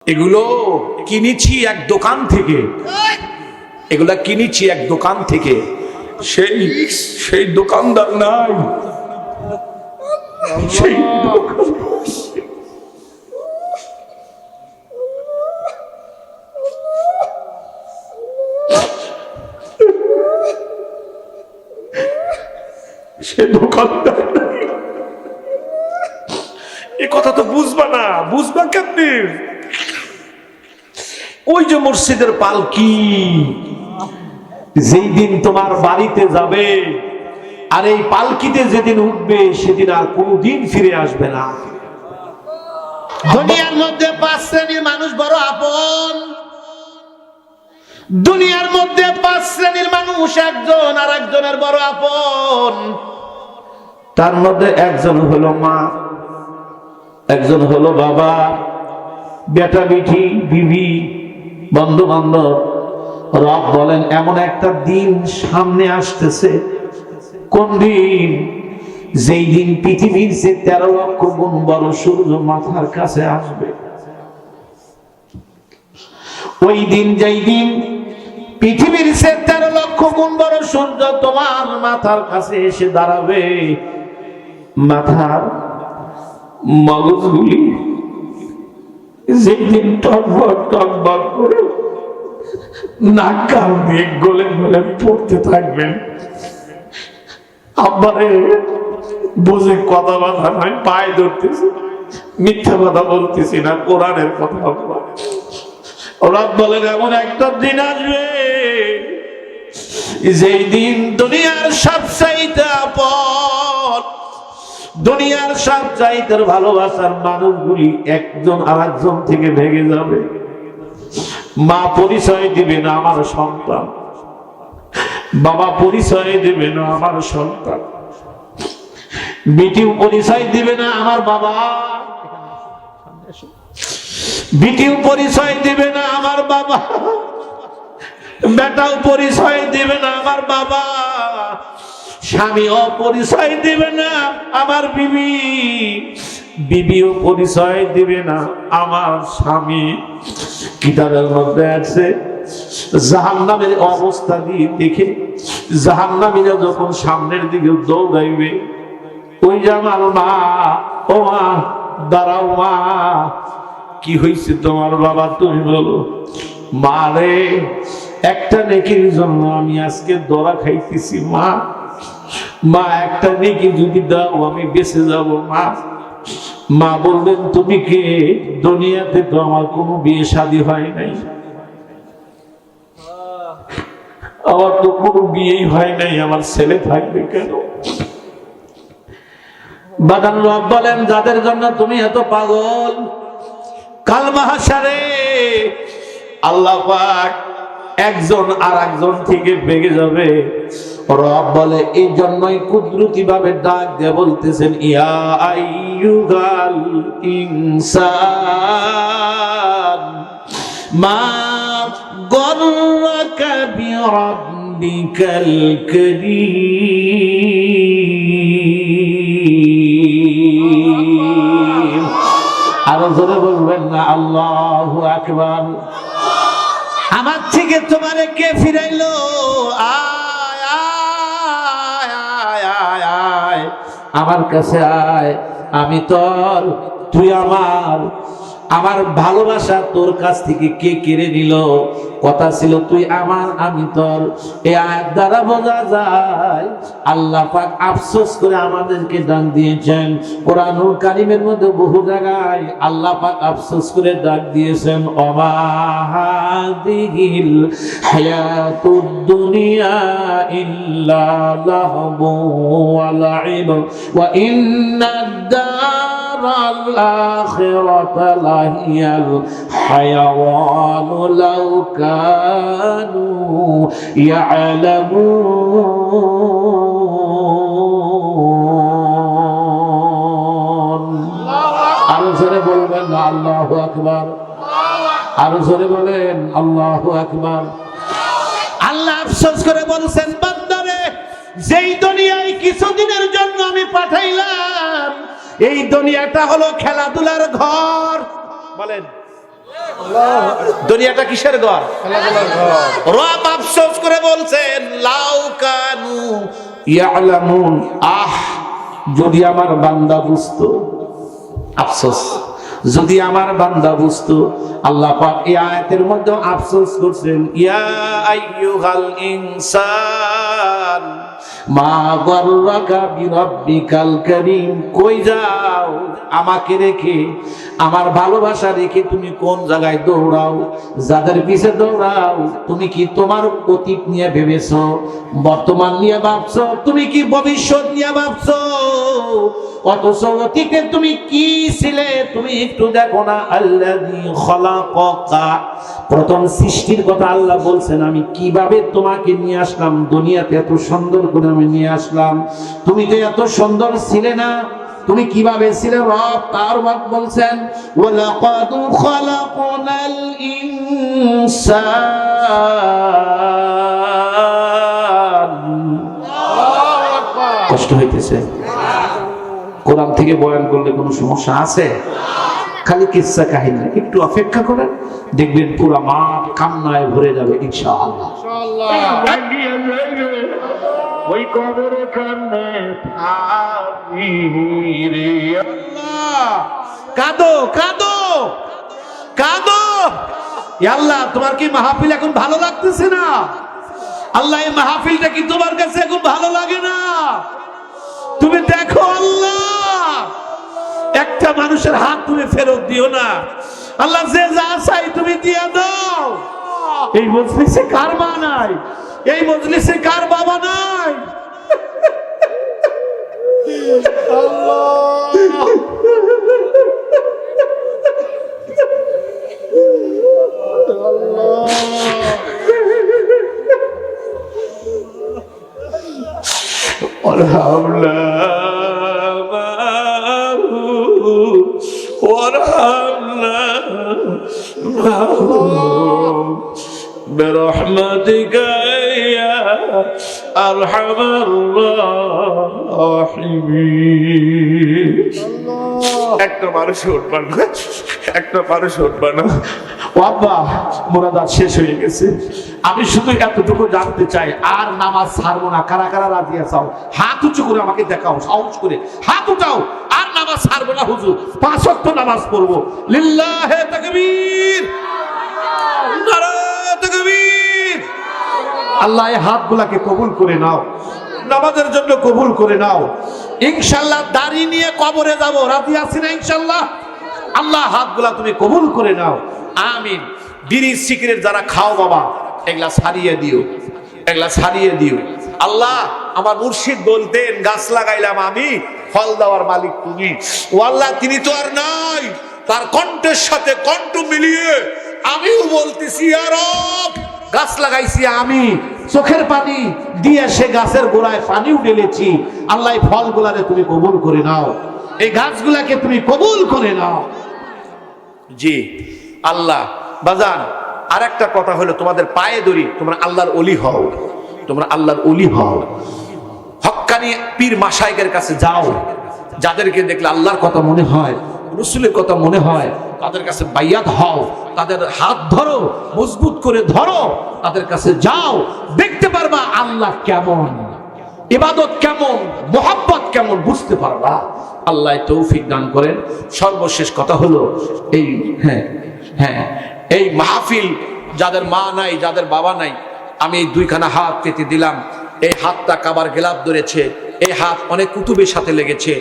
এগুলো কিনেছি এক দোকান থেকে, এগুলা কিনেছি এক দোকান থেকে। সেই দোকানদার নাই, সেই সে দোকানদার নাই। এ কথা তো বুঝবা না, বুঝবা কেমনে? ওই যে মসজিদের পালকি যেই দিন তোমার বাড়িতে যাবে, আর এই পালকিতে যেদিন উঠবে সেদিন আর কোনদিন ফিরে আসবে না। দুনিয়ার মধ্যে 5 শ্রেণীর মানুষ বড় আপন। দুনিয়ার মধ্যে 5 শ্রেণীর মানুষ একজন আর একজনের বড় আপন। তার মধ্যে একজন হলো মা, একজন হলো বাবা, বেটা বেটি, বিবি, বন্ধু বান্ধব। রব বলেন এমন একটা দিন সামনে আসতেছে। কোন দিন? যেই দিন পৃথিবীর চেয়ে 13 লক্ষ গুণ বড় সূর্য মাথার কাছে আসবে। ওই দিন, যেই দিন পৃথিবীর চেয়ে 13 লক্ষ গুণ বড় সূর্য তোমার মাথার কাছে এসে দাঁড়াবে, মাথার মগজগুলি যেই দিন টকবক টকবক করে নাক কান দিয়ে গলে গলে পড়তে থাকবেন। আব্বারে বুঝে কথা বাধা নয়, পায়ে ধরতেছি, মিথ্যা কথা বলতেছি না, কোরআনের কথা। ওরা বলেন এমন একটা দিন আসবে যেই দিন দুনিয়ার সবচাইতে আপন, দুনিয়ার সবচাইতে ভালোবাসার মানুষগুলি একজন আর একজন থেকে ভেঙে যাবে। মা পরিচয় দিবে না আমার সন্তান, বাবা পরিচয় দিবে না আমার সন্তান, বিটিও পরিচয় দিবে না আমার বাবা, বিটিও পরিচয় দিবে না আমার বাবা, বেটাও পরিচয় দিবে না আমার বাবা, স্বামীও পরিচয় দিবে না আমার বিবি, বিবিও পরিচয় দিবে না আমার স্বামী। কিতাবের মধ্যে আছে জাহান্নামের অবস্থা দিয়ে দেখে জাহান্নামীরা যখন সামনের দিকে দৌড়াইবে, ওই যে আমার মা, ও মা দাঁড়াও, মা কি হয়েছে তোমার বাবা, তুমি বলো। মা রে, একটা নেকির জন্য আমি আজকে দরা খাইতেছি মা, মা একটা নেকি যদি দাও আমি বেঁচে যাব মা। মা বললেন তুমি কে? দুনিয়াতে তো আমার কোনো বিয়ে শাদী হয় নাই, আমার তো কোনো বিয়েই হয় নাই, আমার ছেলে থাকবে কেন? বাদান রব বলেন যাদের জন্য তুমি এত পাগল, কাল মাহশারে আল্লাহ পাক একজন আর একজন থেকে ভেঙে যাবে। রব বলে এই জন্যই কুদরতি ভাবে ডাক দিয়ে বলতেছেন, ইয়া আইয়ুহাল ইনসান মা গররাকা বিরাব্বিকাল কারীম। আরো জোরে বলবেন না আল্লাহু আকবার। আমার থেকে তোমারে কে ফিরাইলো? আয় আয় আয় আয় আয় আমার কাছে আয়, আমি তোর, তুই আমার। আমার ভালোবাসা তোর কাছ থেকে কে কেড়ে নিল? কথা ছিল তুই আমার, আমি তোর। এই আয়াত দ্বারা বোঝা যায় আল্লাহ পাক আফসোস করে আমাদেরকে ডাক দিয়েছেন। কোরআনুল কারীমের মধ্যে বহু জায়গায় আল্লাহ পাক আফসোস করে ডাক দিয়েছেন, ওমা হাদিহিল হায়াতুদ দুনিয়া ইল্লা লাহবু ওয়া লাইব ওয়া ইন্নাদ الآخرة لهي الحيوان لو كانوا يعلمون। আরো জোরে বলবেন আল্লাহু আকবার, আরো জোরে বলেন আল্লাহু আকবার। আল্লাহ আফসোস করে বলছেন, বান্দারে যেই দুনিয়ায় কিছুদিনের জন্য আমি পাঠাইলাম, এই দুনিয়াটা হলো খেলাধুলার ঘর। বলেন দুনিয়াটা কিসের ঘর? রব আফসোস করে বলছেন লাউ কানু ইয়ালামুন, যদি আমার বান্দা বুঝতো, আফসোস যদি আমার বান্দা বুঝতো। আল্লাহ পাক এই আয়াতের মধ্যে আফসোস করছেন, ইয়া আইয়ুহাল ইনসান মা গাররাকা বিরাব্বিকাল কারীম, কই যাও আমাকে রেখে, আমার ভালোবাসা রেখে তুমি কোন জায়গায় দৌড়াও? যাদের পিছে দৌড়াও, তুমি কি তোমার অতীত নিয়ে ভেবেছো, বর্তমান নিয়ে ভাবছো? তুমি কি ভবিষ্যৎ নিয়ে ভাবছো? অথচ অতীতে তুমি কি ছিলে তুমি একটু দেখো না। আল্লাযী খালাকাকা, প্রথম সৃষ্টির কথা আল্লাহ বলছেন, আমি কিভাবে তোমাকে নিয়ে আসলাম দুনিয়াতে, এত সুন্দর করে আমি নিয়ে আসলাম। তুমি তো এত সুন্দর ছিলে না, তুমি কিভাবে ছিলে? রব তার বাদ বলছেন, ওয়ালাকাদ খালাকনাল ইনসান। কষ্ট হইতেছে? কোরআন থেকে বয়ান করলে কোনো সমস্যা আছে? খালি কিসসা কাহিনী, একটু অপেক্ষা করেন, দেখবেন পুরো মাঠ কান্নায় ভরে যাবে ইনশাআল্লাহ। ওই কবরে কান্নে কাঁদো কাঁদো কাঁদো। আল্লাহ, তোমার কি মাহফিল এখন ভালো লাগতেছে না? আল্লাহ, এই মাহফিলটা কি তোমার কাছে এখন ভালো লাগে না? তুমি দেখো আল্লাহ, একটা মানুষের হাত তুমি ফেরত দিও না। আল্লাহ, যে যা চাই তুমি দিয়ে দাও। এই মজলিসে কার মা নাই? এই মজলিসে কার বাবা নাই? برحمتك يا أرحم الراحمين। একটা মানুষ উঠবা না, একটা মানুষ উঠবা না। বাবা, মোনাজাত শেষ হয়ে গেছে। আমি শুধু এতটুকু জানতে চাই, আর নামাজ ছাড়বো না। কারা কারা রাজি আছো? হাত উঁচু করে আমাকে দেখাও, সাহস করে হাত উঠাও। আর নামাজ ছাড়বো না হুজুর, 5 ওয়াক্ত নামাজ পড়বো। লিল্লাহে তাকবীর, নারায়ে তাকবীর। আল্লাহ এই হাতগুলাকে কবুল করে নাও, নামাজের জন্য কবুল করে নাও। ইনশাআল্লাহ দাড়ি নিয়ে কবরে যাব, রাজি আছি না ইনশাআল্লাহ? আল্লাহ হাতগুলা তুমি কবুল করে নাও, আমিন। বিড়ি সিগারেট যারা খাও বাবা, এগুলা ছাড়িয়ে দিও, এগুলা ছাড়িয়ে দিও। আল্লাহ, আমার মুর্শিদ বলতেন, গাছ লাগাইলাম আমি, ফল দেওয়ার মালিক তুমি। ও আল্লাহ, তিনি তো আর নাই, তার কণ্ঠের সাথে কণ্ঠ মিলিয়ে আমিও বলতেছি, ইয়া রব, গাছ লাগাইছি আমি, চোখের পানি দিয়ে সে গাছের গোড়ায় পানিও ঢেলেছি। আল্লাহ, এই ফলগুলারে তুমি কবুল করে নাও, এই গাছগুলাকে তুমি কবুল করে নাও। জি আল্লাহ। বাজান, আর একটা কথা হলো, তোমাদের পায়ে ধরি, তোমরা আল্লাহর ওলি হও, তোমরা আল্লাহর ওলি হও। হক্কানি পীর মাশায়েখের কাছে যাও, যাদেরকে দেখলে আল্লাহর কথা মনে হয়, রাসূলের কথা মনে হয়, তাদের কাছে বাইয়াত হও, তাদের হাত ধরো, মজবুত করে ধরো, তাদের কাছে যাও, দেখতে পারবা আল্লাহ কেমন, ইবাদত কেমন, মোহাব্বত কেমন, বুঝতে পারবা। আল্লাহ তৌফিক দান করেন। সর্বশেষ কথা হলো এই, এই মাহফিল, যাদের মা নাই, যাদের বাবা নাই, আমি এই 2খানা হাত পেতে দিলাম। এই হাতটা কাবার গেলাপ ধরেছে, এই হাত অনেক কুতুবের সাথে লেগেছে,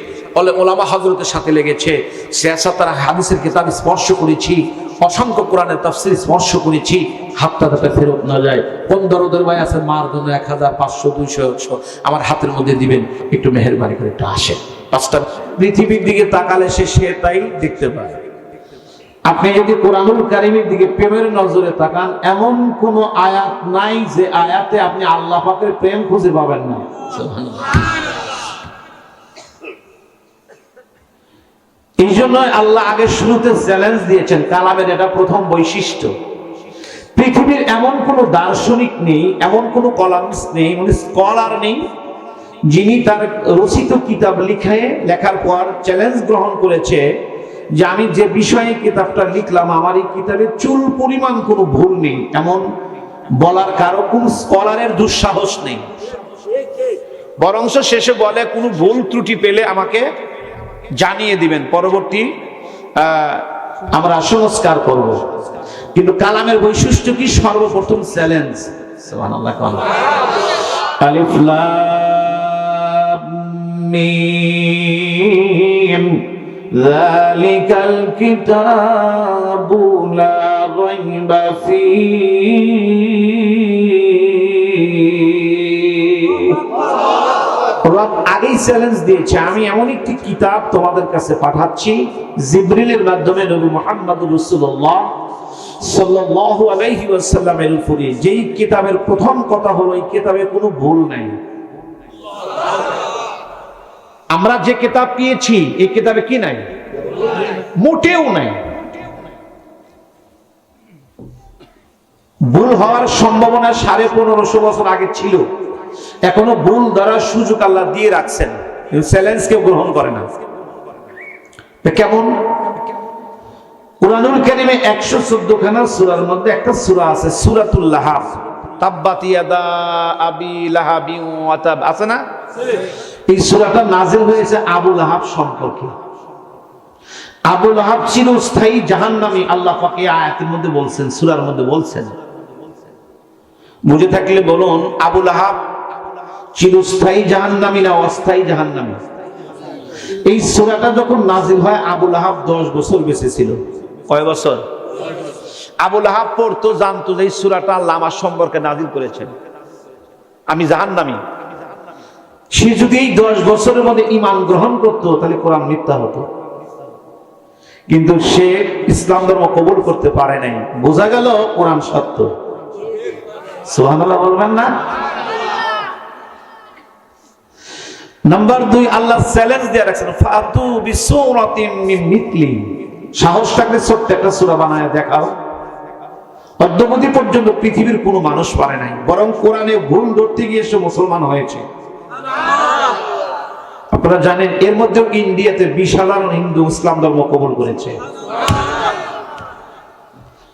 ওলামা হযরতের সাথে লেগেছে, সিয়াসাতার হাদিসের কিতাব স্পর্শ করেছি, অসংখ্য কোরআনের তাফসীর স্পর্শ করেছি। হাতটা যাতে ফেরত না যায়। কোন দরদের ভাই আছে মার জন্য 1000, 500, 200, 100 আমার হাতের মধ্যে দিবেন, একটু মেহেরবানি করে একটু আসেন। 5টা পৃথিবীর দিকে তাকালে সে তাই দেখতে পায়। আপনি যদি কোরআনুল কারীমের দিকে প্রেমের নজরে তাকান, এমন কোন আয়াত নাই যে আয়াতে আপনি আল্লাহ পাকের প্রেম খুঁজে পাবেন না। এই জন্য আল্লাহ আগে শুরুতে চ্যালেঞ্জ দিয়েছেন, কালামের এটা প্রথম বৈশিষ্ট্য। পৃথিবীর এমন কোন দার্শনিক নেই, এমন কোন কলামিস্ট নেই, মানে স্কলার নেই, যিনি তার রচিত কিতাব লেখার পর চ্যালেঞ্জ গ্রহণ করেছে যে আমি যে বিষয়ে কিতাবটা লিখলাম আমার এই কিতাবে চুল পরিমাণ কোনো ভুল নেই, এমন বলার কারো কোন স্কলারের দুঃসাহস নেই। বরংস শেষে বলে কোনো ভুল ত্রুটি পেলে আমাকে জানিয়ে দিবেন, পরবর্তী আমরা সংস্কার করব। কিন্তু কালামের বৈশিষ্ট্য কি? সর্বপ্রথম চ্যালেঞ্জ। সুবহানাল্লাহ। আলিফ লাম মিম যালিকাল কিতাবু লা রাইবা ফীহি। রব আগেই চ্যালেঞ্জ দিয়েছে, আমি এমন একটি কিতাব তোমাদের কাছে পাঠাচ্ছি জিবরিলের মাধ্যমে নবী মুহাম্মদুর রাসূলুল্লাহ সাল্লাল্লাহু আলাইহি ওয়াসাল্লামের উপরে, যেই কিতাবের প্রথম কথা হলো এই কিতাবে কোনো ভুল নাই। আমরা যে কিতাব পেয়েছি এই কিতাবে কি নাই? মোটেও নাই। ভুল হওয়ার সম্ভাবনা 1550 বছর আগে ছিল, এখনো ভুল ধরার সুযোগ আল্লাহ দিয়ে রাখছেন, চ্যালেঞ্জ কেউ গ্রহণ করে না। কেমন? কুরআনুল কারীমে 114 খানা সূরার মধ্যে একটা সূরা আছে সূরাতুল লাহাব, তাব্বাত ইয়াদা আবি লাহাবিন ওয়া তাব, আছে না? এই সূরাটা নাযিল হয়েছে আবু লাহাব সম্পর্কে। আবু লাহাব চিরস্থায়ী জাহান্নামী, আল্লাহ পাক এই আয়াতের মধ্যে বলছেন, সূরার মধ্যে বলছেন। বুঝে থাকলে বলুন, আবু লাহাব চিরস্থায়ী জাহান্নামী না অস্থায়ী জাহান্নামী? এই সূরাটা যখন নাযিল হয় আবু লাহাব 10 বছর বেঁচে ছিল। কয় বছর? আবু লাহাব পড়তো, জানতো যে এই সূরাটা আল্লাহ আমার সম্পর্কে নাযিল করেছেন, আমি জাহান্নামী। সে যদি এই 10 বছরের মধ্যে ঈমান গ্রহণ করত তাহলে কোরআন মিথ্যা হতো, কিন্তু সে ইসলাম ধর্ম কবুল করতে পারে নাই। বোঝা গেল কোরআন সত্য। সুবহানাল্লাহ বলবেন না? নাম্বার 2, আল্লাহ চ্যালেঞ্জ দিয়ে রাখছেন ফাতু বিসূরাতিন মিন মিথলি, সাহস থাকলে ছোট্ট একটা সূরা বানায় দেখাও। অদ্যবধি পর্যন্ত পৃথিবীর কোনো মানুষ পারে নাই, বরং কোরআনে ভুল ধরতে গিয়ে সে মুসলমান হয়েছে। আপনারা জানেন এর মধ্যেও ইন্ডিয়াতে 20,000 হিন্দু ইসলাম ধর্ম কবুল করেছে।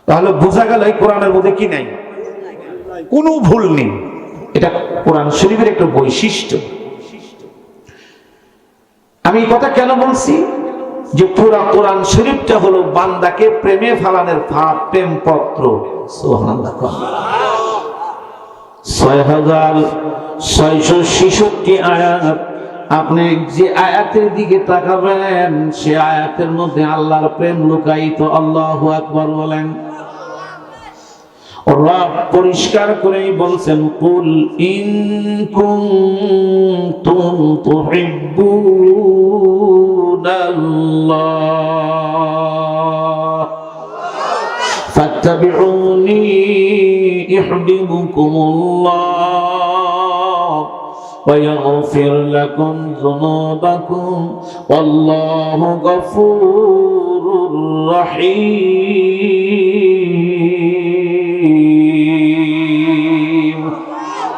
তাহলে বোঝা গেল এই কোরআনের মধ্যে কি নাই? কোনো ভুল নেই। এটা কোরআন শরীফের একটা বৈশিষ্ট্য। আমি এই কথা কেন বলছি? যে পুরা কোরআন শরীফটা হলো বান্দাকে প্রেমে ফালানোর ফাঁদ, প্রেম পত্র। সুবহানাল্লাহ। 6666 আয়াত। আপনি যে আয়াতের দিকে তাকাবেন সে আয়াতের মধ্যে আল্লাহর প্রেম লুকায়িত। আল্লাহু আকবার বলেন। রব পরিষ্কার করেই বলছেন, কুল ইন কুনতুম তুহিব্বুনাল্লাহ ফাত্তাবিউনি ইউহিব্বুকুমুল্লাহ ওয়া ইয়াগফির লাকুম যুনুবাকুম ওয়াল্লাহু গফুরুর রহিম।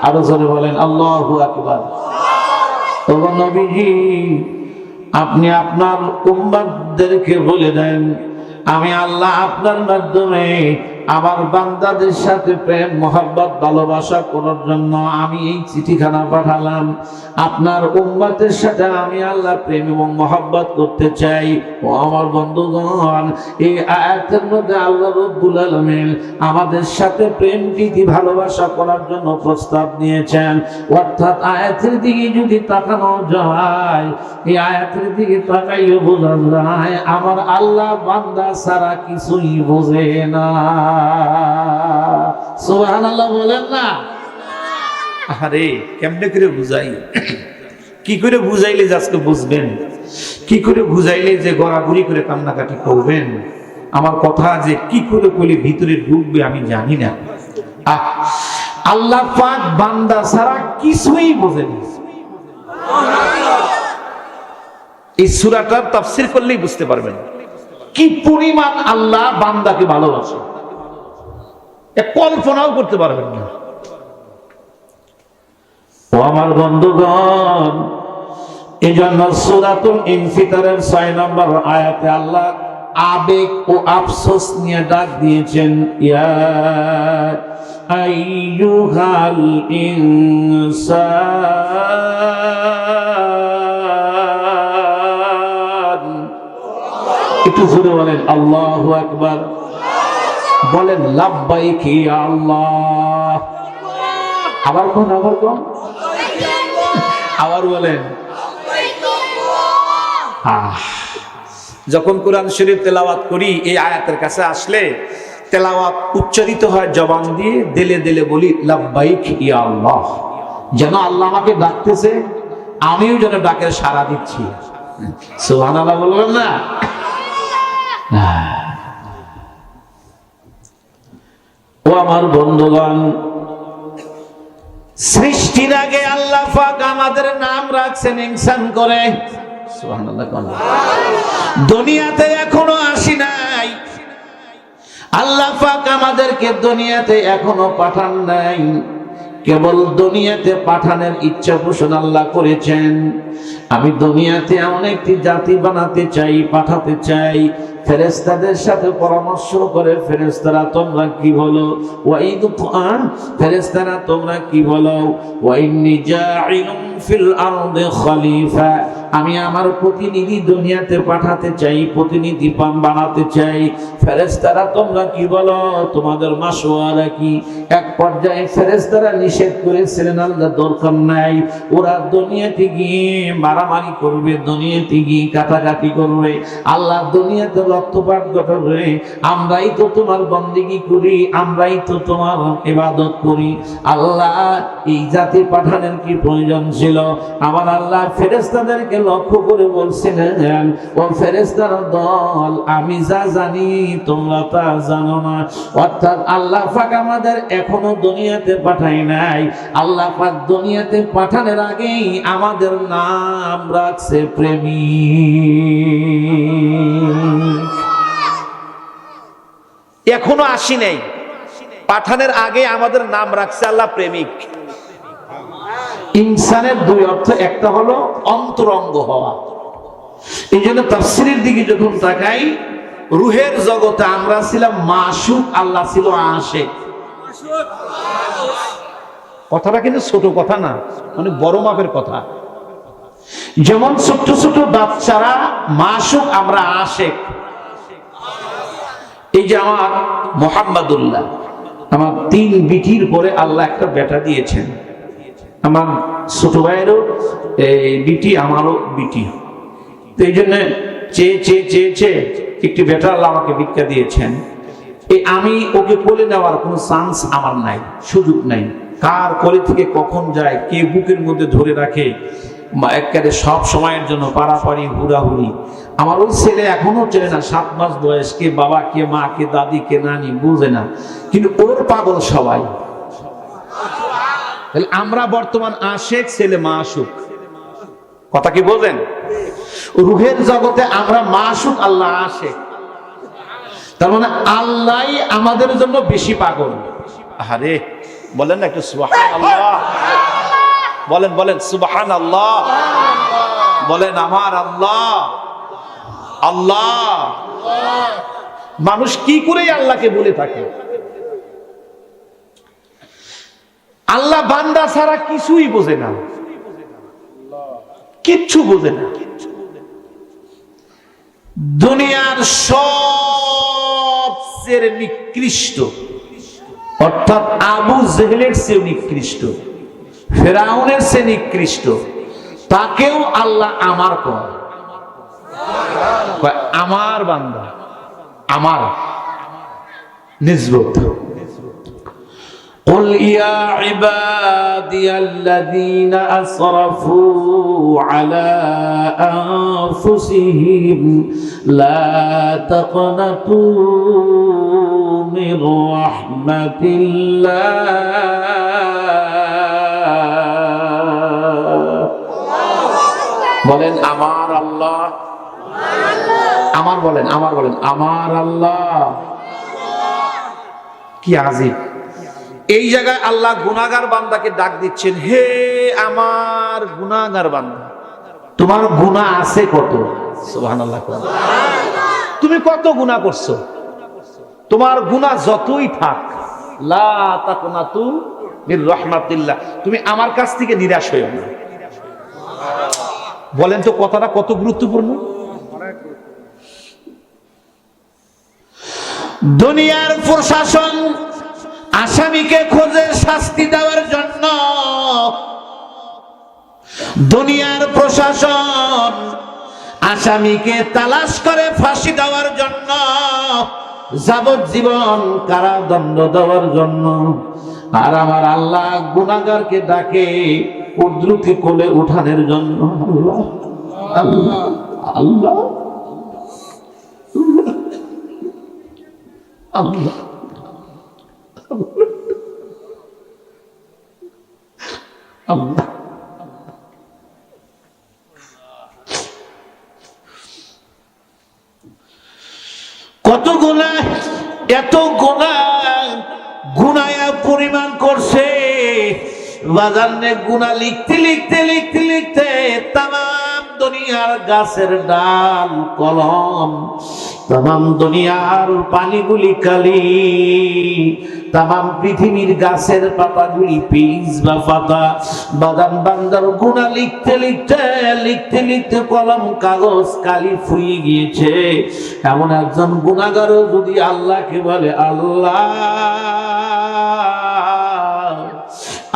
আরো জোরে বলেন আল্লাহু আকবার। ওগো নবীজি, আপনি আপনার উম্মতদেরকে বলে দেন আমি আল্লাহ আপনার মাধ্যমে আমার বান্দাদের সাথে প্রেম মহব্বত ভালোবাসা করার জন্য আমি এই চিঠিখানা পাঠালাম। আপনার উম্মতের সাথে আমি আল্লাহ প্রেম এবং মহব্বত করতে চাই। ও আমার বন্ধুগণ, এই আয়াতের মধ্যে আল্লাহ রাব্বুল আলামিন আমাদের সাথে প্রেম প্রীতি ভালোবাসা করার জন্য প্রস্তাব নিয়েছেন। অর্থাৎ আয়াতের দিকে যদি তাকানো যায়, এই আয়াতের দিকে তাকাইও বোঝা যায় আমার আল্লাহ বান্দা ছাড়া কিছুই বোঝে না। সুবহানাল্লাহ বলেন না? আরে কেমনে করে বুঝাই? কি করে বুঝাইলে যে আজকে বুঝবেন? কি করে বুঝাইলে যে গড়াগড়ি করে কান্নাকাটি করবেন? আমার কথা যে কি করে কইলে ভিতরে ঢুকবে আমি জানি না। আল্লাহ পাক বান্দা ছাড়া কিছুই বোঝেন। এই সূরাটার তাফসীর করলেই বুঝতে পারবেন কি পরিমাণ আল্লাহ বান্দাকে ভালোবাসে, কল্পনাও করতে পারবেন না। ও আমার বন্ধুগণ, এই জন্য সূরাতুল ইনফিতারের 6 নম্বর আয়াতে আল্লাহ আবেগ ও আফসোস নিয়ে ডাক দিয়েছেন, ইয়া আইয়ুহাল ইনসান। একটু জোরে বলেন আল্লাহু আকবার, বলেন লাব্বাইক ইয়া আল্লাহ। আবার কোন আবার বলেন। যখন কোরআন শরীফ তেলাওয়াত করি, এই আয়াতের কাছে আসলে তেলাওয়াত উচ্চারিত হয় জবান দিয়ে, দিলে দিলে বলি লাব্বাইক ইয়া আল্লাহ, যেন আল্লাহ আমাকে ডাকতেছে, আমিও যেন ডাকের সাড়া দিচ্ছি। সুবহানাল্লাহ বলবেন না? ও আমার বন্ধুগণ, সৃষ্টির আগে আল্লাহ পাক আমাদের নাম রাখছেন ইনসান করে। সুবহানাল্লাহ। দুনিয়াতে এখনো আসি নাই, আল্লাহ পাক আমাদেরকে দুনিয়াতে এখনো পাঠান নাই, কেবল দুনিয়াতে পাঠানোর ইচ্ছা পোষণ আল্লাহ করেছেন। আমি দুনিয়াতে এমন একটি জাতি বানাতে চাই, পাঠাতে চাই। ফেরেশতাদের সাথে পরামর্শ করে, ফেরেশতারা তোমরা কি বলো? ফেরেশতারা তোমরা কি বলো? ওয়াইন্নী জাইলুন ফিল আরদি খলিফা, আমি আমার প্রতিনিধি দুনিয়াতে পাঠাতে চাই, প্রতিনিধি বানাতে চাই। ফেরেশতারা তোমরা কি বলো? তোমাদের মাশওয়ারা কি? এক পর্যায়ে ফেরেশতারা নিষেধ করেছিলেন, আল্লাহ দরকার নাই, ওরা দুনিয়াতে গিয়ে মারামারি করবে, দুনিয়াতে গিয়ে কাটাকাটি করবে, আল্লাহ দুনিয়াতে রক্তপাত ঘটাবে, আমরাই তো তোমার বন্দেগী করি, আমরাই তো তোমার ইবাদত করি। আল্লাহ এই জাতি পাঠানোর কি প্রয়োজন ছিল? আমার আল্লাহ ফেরেশতাদেরকে লক্ষ্য করে বলছিলেন, ও ফেরেশতার দল, আমি যা জানি তোমরা তা জানো না। অর্থাৎ আল্লাহ পাক আমাদের এখনো দুনিয়াতে পাঠাই নাই। আল্লাহ পাক দুনিয়াতে পাঠানোর আগেই আমাদের নাম রাখছে প্রেমিক। এখনো আসি নাই, পাঠানোর আগে আমাদের নাম রাখছে আল্লাহ প্রেমিক। ইনসানের দুই অর্থ, একটা হলো অন্তরঙ্গ হওয়া। এই জন্য তাফসীরের দিকে যখন তাকাই, রুহের জগতে আমরা ছিলাম মাশুক, আল্লাহ ছিল আশিক। কথাটা কিন্তু ছোট কথা না, মানে বড় মাপের কথা। যেমন ছোট ছোট বাচ্চারা মাশুক, আমরা আশিক। এই যে আমার মুহাম্মাদুল্লাহ, আমার 3 বিটির পরে আল্লাহ একটা বেটা দিয়েছেন। আমার ছোট ভাইয়েরও বিটি, আমারও বিটি। তো এই জন্য চেয়ে একটি বেটা আল্লাহ আমাকে ভিক্ষা দিয়েছেন। এই আমি ওকে কোলে নেওয়ার কোনো চান্স আমার নাই, সুযোগ নাই। কার কোলে থেকে কখন যায়, কে বুকের মধ্যে ধরে রাখে, একেবারে সব সময়ের জন্য পারাপারি হুড়াহুড়ি। আমার ওই ছেলে এখনো চেনে না, 7 মাস বয়স, কে বাবা, কে মা, কে দাদি, কে নানি, বুঝে না, কিন্তু ওর পাগল সবাই। আমরা বর্তমান আশেক, ছেলে মাশুক। কথা কি বোঝেন? রুহের জগতে আমরা মাশুক, আল্লাহ আশেক। তার মানে আল্লাহ আমাদের জন্য বেশি পাগল। আরে বলেন না একটু সুবহানাল্লাহ, বলেন বলেন সুবহানাল্লাহ, বলেন আমার আল্লাহ। আল্লাহ, মানুষ কি করে আল্লাহকে বলে থাকে? আল্লাহ বান্দা ছাড়া কিছুই বোঝে না, কিচ্ছু বোঝে না। দুনিয়ার সবচেয়ে নিকৃষ্ট, অর্থাৎ আবু জেহেলের চেয়ে নিকৃষ্ট, ফেরাউনের চেয়ে নিকৃষ্ট, তাকেও আল্লাহ আমার কয়। আমার বান্দা, আমার নিসবত। قل يا عبادي الذين أسرفوا على أنفسهم لا تقنطوا من رحمة الله বলেন আমার আল্লাহ, আমার বলেন, আমার বলেন, আমার আল্লাহ। কি আজীব! এই জায়গায় আল্লাহ গুনাহগার বান্দাকে ডাক দিচ্ছেন, হে আমার গুনাহগার বান্দা। তোমার গুনাহ আছে কত? সুবহানাল্লাহ। তুমি কত গুনাহ করছো? তোমার গুনাহ যতই থাক, লা তাকনাতু মির রাহমাতিল্লাহ, তুমি আমার কাছ থেকে নিরাশ হইও না। বলেন তো কথাটা কত গুরুত্বপূর্ণ। দুনিয়ার প্রশাসন আসামিকে খোঁজে শাস্তি দেওয়ার জন্য, দুনিয়ার প্রশাসন আসামিকে তালাশ করে ফাঁসি দেওয়ার জন্য, যাবজ্জীবন কারাদণ্ড দেওয়ার জন্য। আর আমার আল্লাহ গুনাহগারকে ডাকে কুদরতি কোলে উঠানোর জন্য। আল্লাহ আল্লাহ আল্লাহ আল্লাহ। কত গুনাহ, এত গুনাহ, গুনায়া পরিমাণ করছে বাজারে। গুনাহ লিখতে লিখতে লিখতে লিখতে তামাম দুনিয়ার গাছের ডাল কলম, তামাম দুনিয়ার পানিগুলি কালি, তামাম পৃথিবীর গাছের পাতাগুলি পিস বা পাতা। বাদাম বান্দার গুনাহ লিখতে লিখতে লিখতে লিখতে কলম কাগজ কালি ফুরিয়ে গিয়েছে। এমন একজন গুনাহগারও যদি আল্লাহকে বলে, আল্লাহ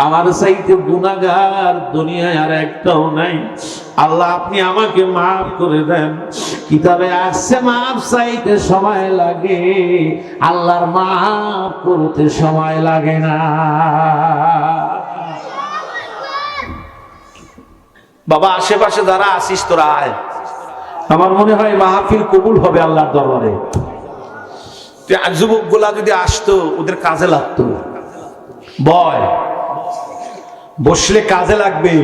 আমার চাইতে গুনাহগার দুনিয়ায় আর একটাও নাই, আল্লাহ আপনি আমাকে মাফ করে দেন। কিতাবে আসছে মাফ চাইতে সময় লাগে, আল্লাহর মাফ করতে সময় লাগে না। বাবা আশেপাশে যারা আসিস তোরা আয়, আমার মনে হয় মাহফিল কবুল হবে আল্লাহর দরবারে। যুবক গুলা যদি আসতো ওদের কাজে লাগতো। বয় বসলে কাজে লাগবে,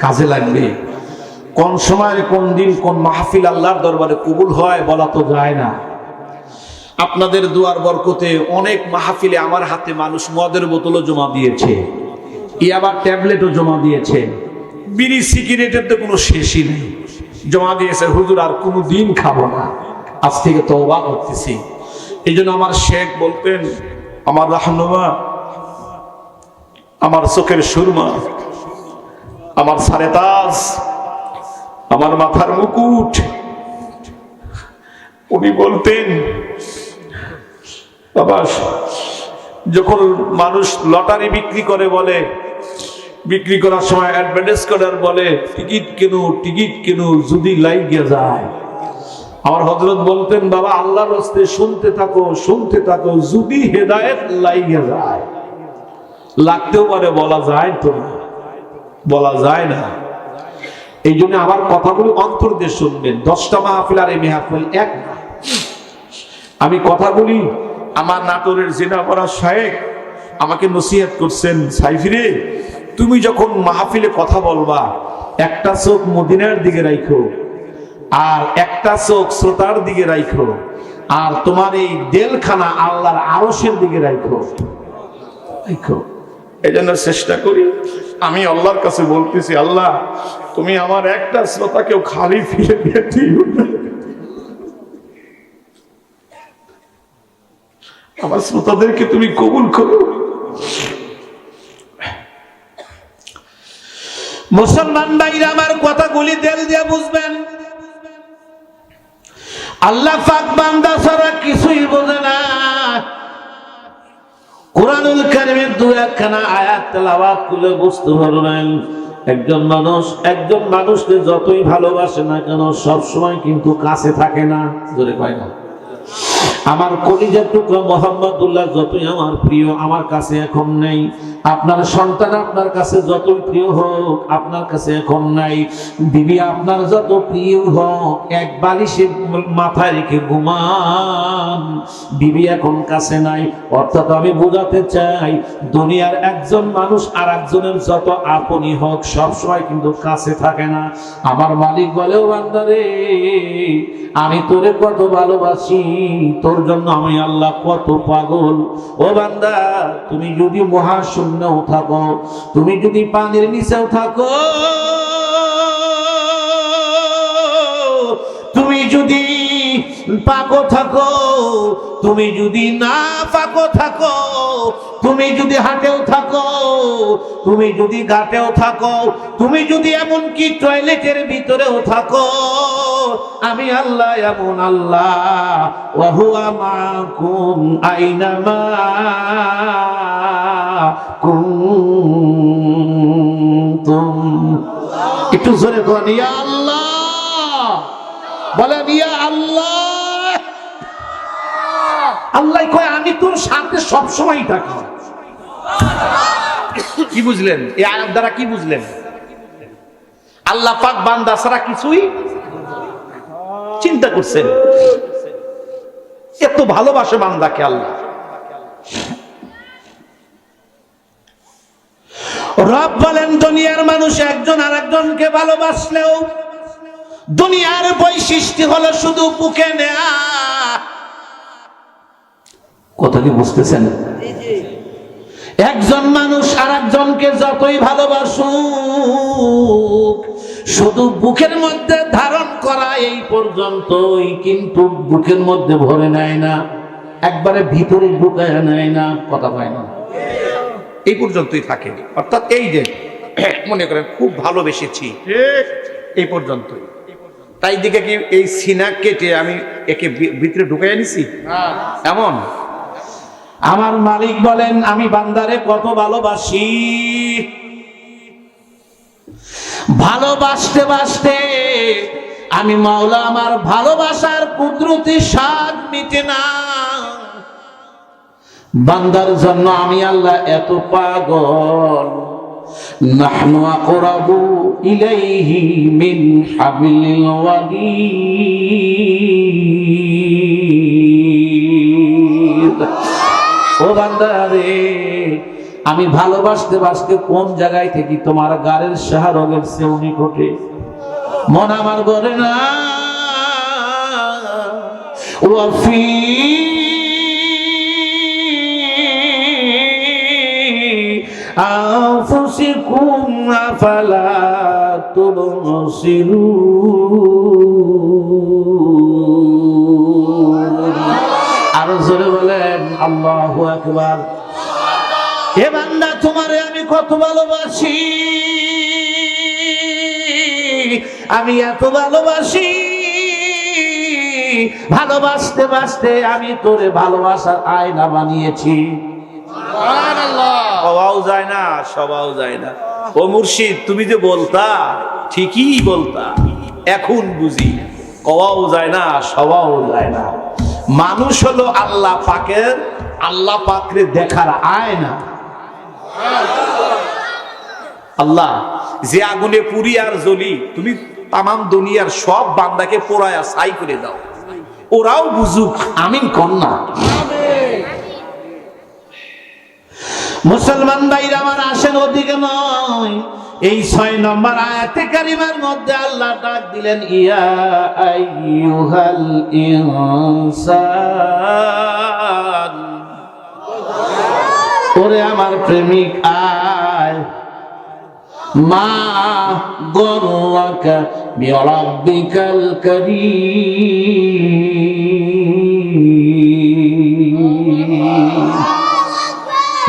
কাজে লাগবে। কোন সময় কোন দিন কোন মাহফিল আল্লাহর দরবারে কবুল হয় বলা তো যায় না। আপনাদের দুয়ার বরকতে অনেক মাহফিলে আমার হাতে মানুষ মদের বোতলও জমা দিয়েছে, আবার ট্যাবলেটও জমা দিয়েছে, বিড়ি সিগারেটের তো কোনো শেষই নেই। জমা দিয়েছে, হুজুর আর কোনো দিন খাবো না, আজ থেকে তওবা করতেছি। এই জন্য আমার শেখ বলতেন, আমার রাহনুমা, আমার চোখের সুরমা, আমার সারে তাজ, আমার মাথার মুকুট, উনি বলতেন, বাবা যখন মানুষ লটারি বিক্রি করে বলে, বিক্রি করার সময় অ্যাডভার্টাইজ করার বলে টিকিট কেনো টিকিট কেনো যদি লাইগে যায়। আমার হযরত বলতেন, বাবা আল্লাহর রাস্তে শুনতে থাকো শুনতে থাকো, যদি হেদায়েত লাইগে যায়। লাগতেও পারে, বলা যায় তো, বলা যায় না। এই জন্য আমার কথাগুলো অন্তর দিয়ে শুনবেন। 10টা মাহফিল আর এই মাহফিল এক না। আমি কথাগুলি আমার নাটোরের জিনাপাড়া শায়েখ আমাকে নসিহত করছেন, সাইফিরে তুমি যখন মাহফিলে কথা বলবা একটা চোখ মদিনার দিকে রাখো, আর একটা চোখ শ্রোতার দিকে রাখো, আর তোমার এই দেলখানা আল্লাহর আরশের দিকে রাখো। এই জন্য চেষ্টা করি। আমি আল্লাহর কাছে বলতেছি, আল্লাহ তুমি আমার একটা শ্রোতাকেও খালি ফিরে দিয়ে দিও না। আমার শ্রোতাদেরকে তুমি কবুল করো। মুসলমান ভাইরা আমার কথাগুলি দিল দিয়ে বুঝবেন। আল্লাহ পাক বান্দা ছাড়া কিছুই বোঝে না। কুরআনুল কারীমের দুই একখানা আয়াত তেলাওয়াত করলে বুঝতে পারবেন, একজন মানুষকে যতই ভালোবাসে না কেন সব সময় কিন্তু কাছে থাকে না। জোরে কয় না। আমার কলিজার টুকরা মুহাম্মদুল্লাহ যতই আমার প্রিয়, আমার কাছে এখন নেই। আপনার সন্তান আপনার কাছে যতই প্রিয় হোক, আপনার কাছে এখন নাই। বিবি আপনার যত প্রিয় হোক, এক বালিশে মাথায় রেখে ঘুমান, বিবি এখন কাছে নাই। অর্থাৎ আমি বোঝাতে চাই, দুনিয়ার একজন মানুষ আর একজনের যত আপনই হোক সবসময় কিন্তু কাছে থাকে না। আমার মালিক বলেও, বান্দারে আমি তোরে কত ভালোবাসি, তোর জন্য আমি আল্লাহ কত পাগল। ও বান্দা, তুমি যদি মহাশূন্যও থাকো, তুমি যদি পানির নিচেও থাকো, তুমি যদি পাকো থাকো, তুমি যদি না পাকো থাকো, তুমি যদি হাটেও থাকো, তুমি যদি ঘাটেও থাকো, তুমি যদি এমনকি টয়লেটের ভিতরেও থাকো, আমি আল্লাহ এমন আল্লাহ, ওয়া হুয়া মাকুম আইনামা কুনতুম। একটু জোরে বলেন ইয়া আল্লাহ, বলেন ইয়া আল্লাহ। আল্লাহ কয় আমি তোর সাথে সব সময় থাকি। কি বুঝলেন এই আয়াত দ্বারা? কি বুঝলেন? আল্লাহ পাক বান্দা ছাড়া কিছুই চিন্তা করছেন, এত ভালোবাসে বান্দাকে আল্লাহ। রব বলেন দুনিয়ার মানুষ একজন আরেকজনকে ভালোবাসলেও দুনিয়ার বৈশিষ্ট্য হলো শুধু বুকে নেয়া। কথা কি বুঝতেছেন? একজন মানুষ আরেকজনকে যতই ভালোবাসুক, শুধু বুকের মধ্যে ধারণ করা এই পর্যন্তই, কিন্তু বুকের মধ্যে ভরে নেয় না, একবারে ভিতরে ঢুকায় নেয় না। কথা পায় না, এই পর্যন্তই থাকে। অর্থাৎ এই যে মনে করেন খুব ভালোবেসেছি, এই পর্যন্তই। তাই দিকে কি এই সিনা কেটে আমি একে ভিতরে ঢুকাই নিছি এমন? আমার মালিক বলেন আমি বান্দারে কত ভালোবাসি। ভালোবাসতে বাসতে আমি মাওলা আমার ভালোবাসার কুদরতি স্বাদ মিটে না। বান্দার জন্য আমি আল্লাহ এত পাগল। নাহনু আকরাবু ইলাইহি মিন হাবলিল ওয়ারিদ। ও বান্দা রে, আমি ভালোবাসতে বাসতে কোন জায়গায় থেকে তোমার গাড়ির শাহরগের চেয়েও নিকটে। মন আমার বলে না ওয়াফি আনফুসিকুম আফালা তুবসিরুন। আরো জোরে বলেন আল্লাহু আকবার। হে বান্দা, তোমারে আমি কত ভালোবাসি, আমি এত ভালোবাসি। ভালোবাসতে বাসতে আমি তোরে ভালোবাসার আয়না বানিয়েছি। হওয়াও যায় না, সবাও যায় না। ও মুর্শিদ, তুমি যে বলতা ঠিকই বলতা, এখন বুঝি কওয়াও যায় না, সবাও যায় না। মানুষ হলো আল্লাহ পাকের, আল্লাহ পাকরে দেখার আয়না। আল্লাহ যে আগুনে পুরি আর জ্বলি, তুমি তামাম দুনিয়ার সব বান্দাকে পোড়ায়া ছাই করে দাও, ওরাও বুঝুক। আমিন কন্যা। মুসলমান ভাইরা আমার আসেন, ওদিকে নয়, এই 6 নম্বর আয়াতে কারিমার মধ্যে আল্লাহ ডাক দিলেন ইয়া আইয়ুহাল ইনসান, ওরে আমার প্রেমিক আয়, মা গররাকা বিরাব্বিকাল কারীম।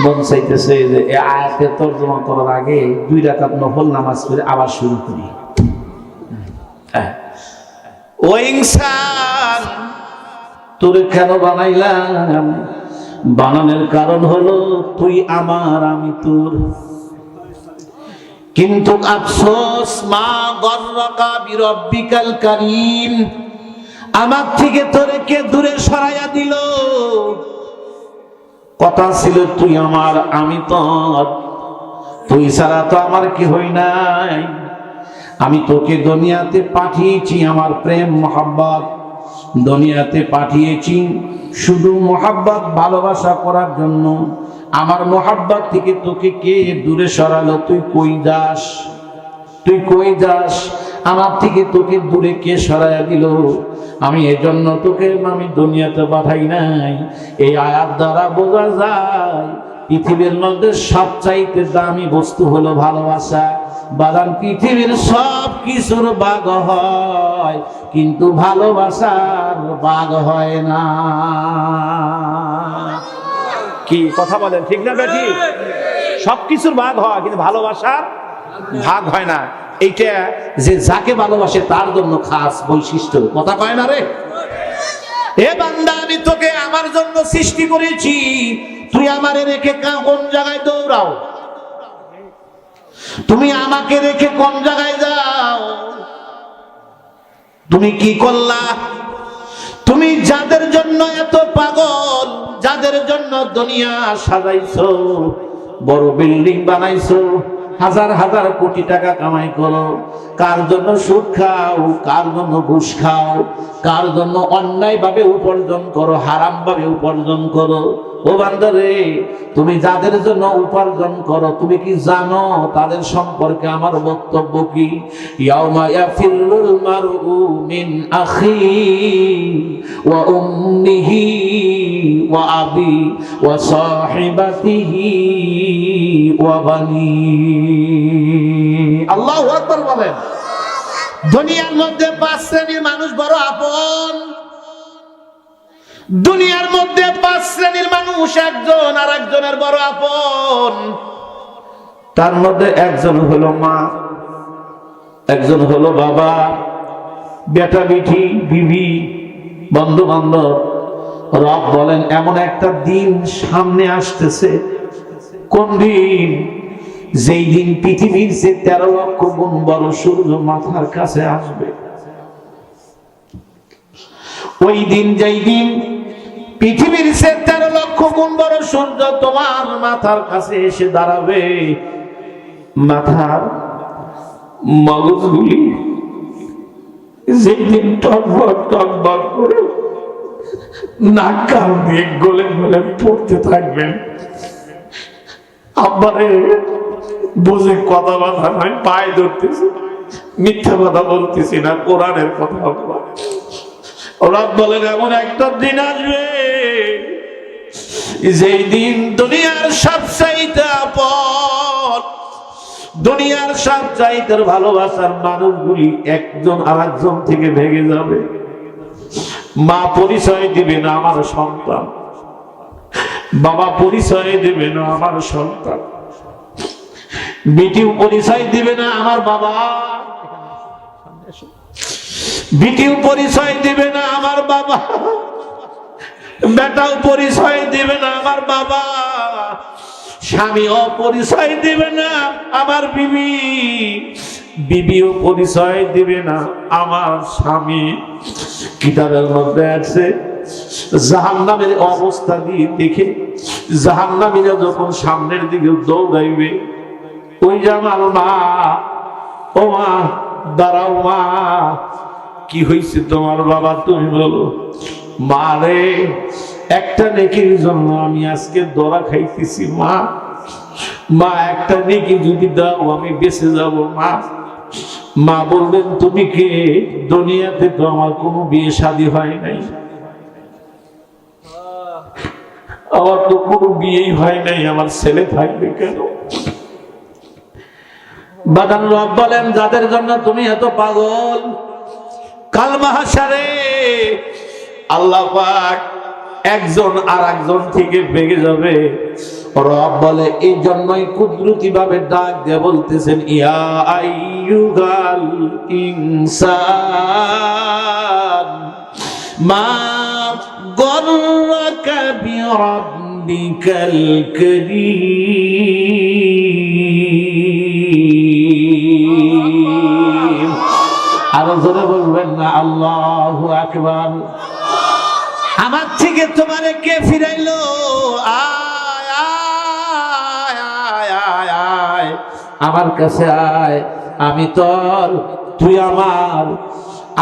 মন চাইতেছে যে এই আয়াতের তর্জমা করার আগে 2 রাকাত নফল নামাজ পড়ে আবার শুরু করি। ও ইনসান, তোরে কেন বানাইলাম? বানানোর কারণ হলো তুই আমার, আমি তোর। কিন্তু আফসোস, মা গররাকা বিরাব্বিকাল কারীম, আমার থেকে তোরে কে দূরে সরাইয়া দিল? কথা ছিল তুই আমার, আমি তোর, তুই ছাড়া তো আমার কি হই নাই। আমি তোকে দুনিয়াতে পাঠিয়েছি আমার প্রেম মোহাব্বত, দুনিয়াতে পাঠিয়েছি শুধু মোহাব্বত ভালোবাসা করার জন্য। আমার মোহাব্বত থেকে তোকে কে দূরে সরালো? তুই কই যাস? তুই কই যাস? আমার থেকে তোকে দূরে কে সরাইয়া দিল? আমি এজন্য তোকে আমি দুনিয়াতে পাঠাই নাই। এই আয়াত দ্বারা বোঝা যায় পৃথিবীর মধ্যে সবচাইতে দামি বস্তু হলো ভালোবাসা। বাদান পৃথিবীর সব কিছুর ভাগ হয়, কিন্তু ভালোবাসার ভাগ হয় না। কি কথা বলেন, ঠিক না বেঠি? সবকিছুর ভাগ হয় কিন্তু ভালোবাসার ভাগ হয় না। এইটা যে যাকে ভালোবাসে তার জন্য খাস বৈশিষ্ট্য, কথা কয় না রে? এ বান্দা, আমি তোকে আমার জন্য সৃষ্টি করেছি, তুই আমারে রেখে কোন জায়গায় দৌড়াও? তুমি আমাকে রেখে কোন জায়গায় যাও? তুমি কি করলা? তুমি যাদের জন্য এত পাগল, যাদের জন্য দুনিয়া সাজাইছো, বড় বিল্ডিং বানাইছো, হাজার হাজার কোটি টাকা কামাই করো, কার জন্য সুদ খাও, কার জন্য ঘুষ খাও, কার জন্য অন্যায় ভাবে উপার্জন করো, হারাম ভাবে উপার্জন করো। ও বান্দারে, তুমি যাদের জন্য উপার্জন করো, তুমি কি জানো তাদের সম্পর্কে আমার বক্তব্য কি? ইয়াউমা ইয়াফিরুল মারউ মিন আখিহি ওয়া উম্মিহি ওয়া আবি ওয়া সাহিবাতিহি ওয়া বানি। আল্লাহু আকবার বলেন। দুনিয়ার মধ্যে 5 শ্রেণীর মানুষ বড় আপন। দুনিয়ার মধ্যে 5 শ্রেণীর মানুষ একজন আর একজনের বড় আপন। তার মধ্যে একজন হলো মা, একজন হলো বাবা, বেটা বিটি, বিবি, বন্ধু বান্ধব। রব বলেন এমন একটা দিন সামনে আসতেছে। কোন দিন? যেই দিন পৃথিবীর চেয়ে 13 লক্ষ গুণ বড় সূর্য মাথার কাছে আসবে। ওই দিন, যেই দিন পৃথিবীর চেয়ে 13 লক্ষ গুণ বড় সূর্য তোমার মাথার কাছে এসে দাঁড়াবে, মাথার মগজগুলি যেই দিন টকবক টকবক করে নাক কান দিয়ে গলে গলে পড়তে থাকবেন। আব্বারে বুঝে কথা বাধা নয়, পায়ে ধরতেছি, মিথ্যা কথা বলতেছি না, কোরআনের কথা বলা। ওরা বলেন এমন একটা দিন আসবে যেই দিন দুনিয়ার সবচাইতে আপন, দুনিয়ার সবচাইতে ভালোবাসার মানুষগুলি একজন আরেকজন থেকে ভেঙে যাবে। মা পরিচয় দিবে না আমার সন্তান, বাবা পরিচয় দিবে না আমার সন্তান, বিটিও পরিচয় দিবে না আমার বাবা, বিটিও পরিচয় দিবে না আমার বাবা, বেটাও পরিচয় দিবে না আমার বাবা, স্বামীও পরিচয় দিবে না আমার বিবি, বিবিও পরিচয় দিবে না আমার স্বামী। কিতাবের মধ্যে আছে জাহান্নামের অবস্থা দিয়ে দেখে জাহান্নামীরা যখন সামনের দিকে দৌড়াইবে, ওই যে আমার মা, ও মা দাঁড়াও, মা কি হয়েছে তোমার? বাবা তুমি বলো। মা রে, একটা নেকির জন্য আমি আজকে দরা খাইতেছি মা, মা একটা নেকি যদি দাও আমি বেঁচে যাব মা। মা বলবেন তুমি কে? দুনিয়াতে তো আমার কোনো বিয়ে শাদী হয় নাই, আমার তো কোনো বিয়েই হয় নাই, আমার ছেলে থাকবে কেন? বাদান রব বলেন যাদের জন্য তুমি এত পাগল, কাল মাহশারে আল্লাহ পাক একজন আর একজন থেকে ভেঙে যাবে। রব বলে এই জন্যই কুদরতি ভাবে ডাক দিয়ে বলতেছেন, ইয়া আইয়ুহাল ইনসান মা গররাকা বিরাব্বিকাল কারীম। আরো জোরে বলবেন না আল্লাহু আকবার। আমার থেকে তোমারে কে ফিরাইলো? আয় আয় আয় আয় আয় আমার কাছে আয়, আমি তোর, তুই আমার।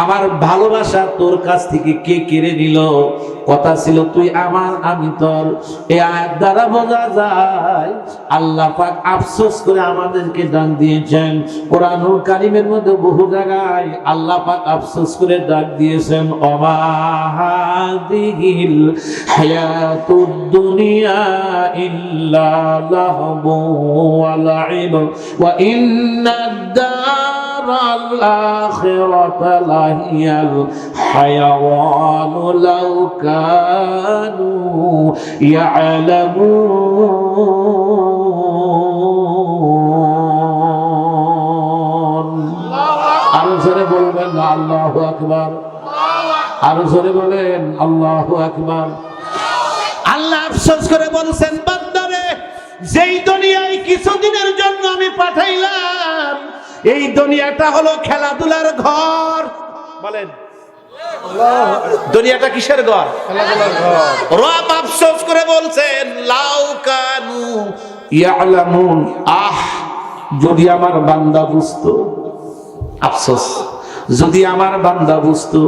আমার ভালোবাসা তোর কাছ থেকে কে কেড়ে নিল? কথা ছিল তুই আমার আমি তোর। এই আয়াত দ্বারা বোঝা যায় আল্লাহ পাক আফসোস করে আমাদেরকে ডাক দিয়েছেন। কোরআনুল কারীমের মধ্যে বহু জায়গায় আল্লাহ পাক আফসোস করে ডাক দিয়েছেন, ওমা হাদিহিল হায়াতুদ দুনিয়া ইল্লা লাহবু ওয়া লাইব ওয়া ইন্নাদ الآخرة لهي الحيوان لو كانوا يعلمون আরো জোরে বলবেন আল্লাহু আকবার, আরো জোরে বলেন আল্লাহু আকবার। আল্লাহ আফসোস করে বলছেন, বান্দারে যেই দুনিয়ায় কিছুদিনের জন্য আমি পাঠাইলাম, এই দুনিয়াটা হলো খেলাধুলার ঘর। বলেন দুনিয়াটা কিসের ঘর? খেলাধুলার ঘর। রব আফসোস করে বলছেন, লাউ কানু ইয়ালামুন, যদি আমার বান্দা বুঝতো। আফসোস, যদি আমার বান্দা বুঝতো।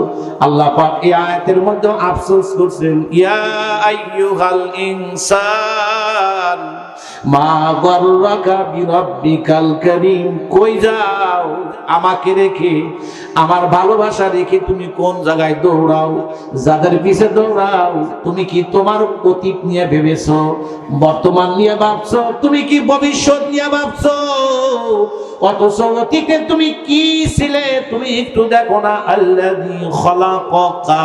আল্লাহ পাক এই আয়াতের মধ্যে আফসোস করছেন, ইয়া আইয়ুহাল ইনসান মা গররাকা বিরাব্বিকাল কারীম। কই যাও আমাকে রেখে, আমার ভালোবাসা রেখে তুমি কোন জায়গায় দৌড়াও? যাদের পিছে দৌড়াও, তুমি কি তোমার অতীত নিয়ে ভেবেছো? বর্তমান নিয়ে ভাবছো? তুমি কি ভবিষ্যৎ নিয়ে ভাবছো? অথচ অতীতে তুমি কি ছিলে তুমি একটু দেখো না। আল্লাযী খালাকাকা,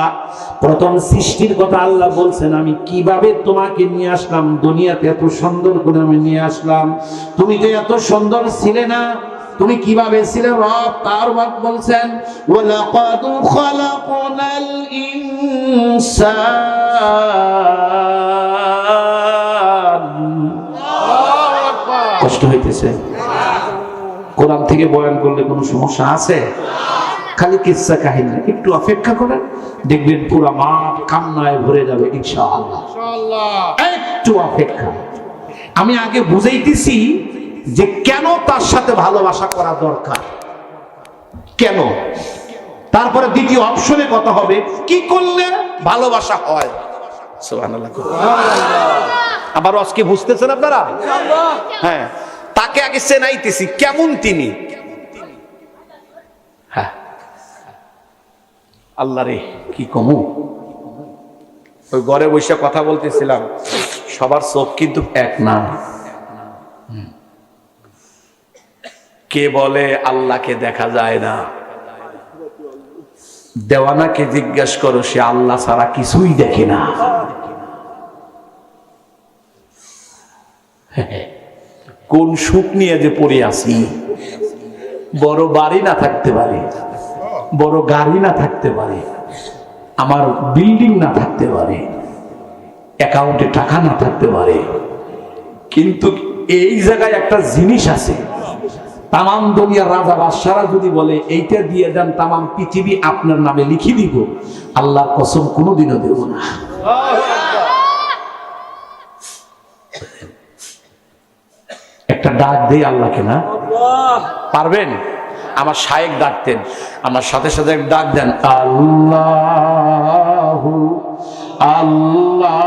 প্রথম সৃষ্টির কথা আল্লাহ বলছেন, আমি কিভাবে তোমাকে নিয়ে আসলাম দুনিয়াতে, এত সুন্দর করে আমি নিয়ে আসলাম। তুমি যে এত সুন্দর ছিলে না, তুমি কিভাবে ছিলে? রব তার বাদ বলছেন, ওয়ালাকাদ খালাকনাল ইনসান। কষ্ট হইতেছে? কোরআন থেকে বয়ান করলে কোনো সমস্যা আছে? খালি কিচ্ছা কাহিনী, একটু অপেক্ষা করেন, দেখবেন পুরো মাঠ কান্নায় ভরে যাবে ইনশাআল্লাহ। একটু অপেক্ষা। আমি আগে বুঝাইতেছি যে কেন তার সাথে ভালোবাসা করা দরকার, কেন। তারপরে দ্বিতীয় অপশনে কথা হবে কি করলে ভালোবাসা হয়। সুবহানাল্লাহ। আবার আজকে বুঝতেছেন আপনারা? হ্যাঁ, তাকে আগে চেনাইতেছি কেমন তিনি। হ্যাঁ, আল্লাহ রে কি কমু। ওই ঘরে বসে কথা বলতেছিলাম, সবার চোখ কিন্তু এক না। কে বলে আল্লাহকে দেখা যায় না? দেওয়ানাকে জিজ্ঞাসা করো, সে আল্লাহ ছাড়া কিছুই দেখে না। কোন সুখ নিয়ে যে পড়ে আছি। বড় বাড়ি না থাকতে পারে, বড় গাড়ি না থাকতে পারে, আমার বিল্ডিং না থাকতে পারে, অ্যাকাউন্টে টাকা না থাকতে পারে, কিন্তু এই জায়গায় একটা জিনিস আছে। তামাম দুনিয়ার রাজা বাদশারা যদি বলে এইটা দিয়ে দেন, তামাম পৃথিবী আপনার নামে লিখে দিব, আল্লাহর কসম কোনোদিনও দেব না। একটা ডাক দেই আল্লাহকে, না পারবেন? আমার শায়েখ ডাকতেন, আমার সাথে সাথে ডাক দেন, আল্লাহু আল্লাহ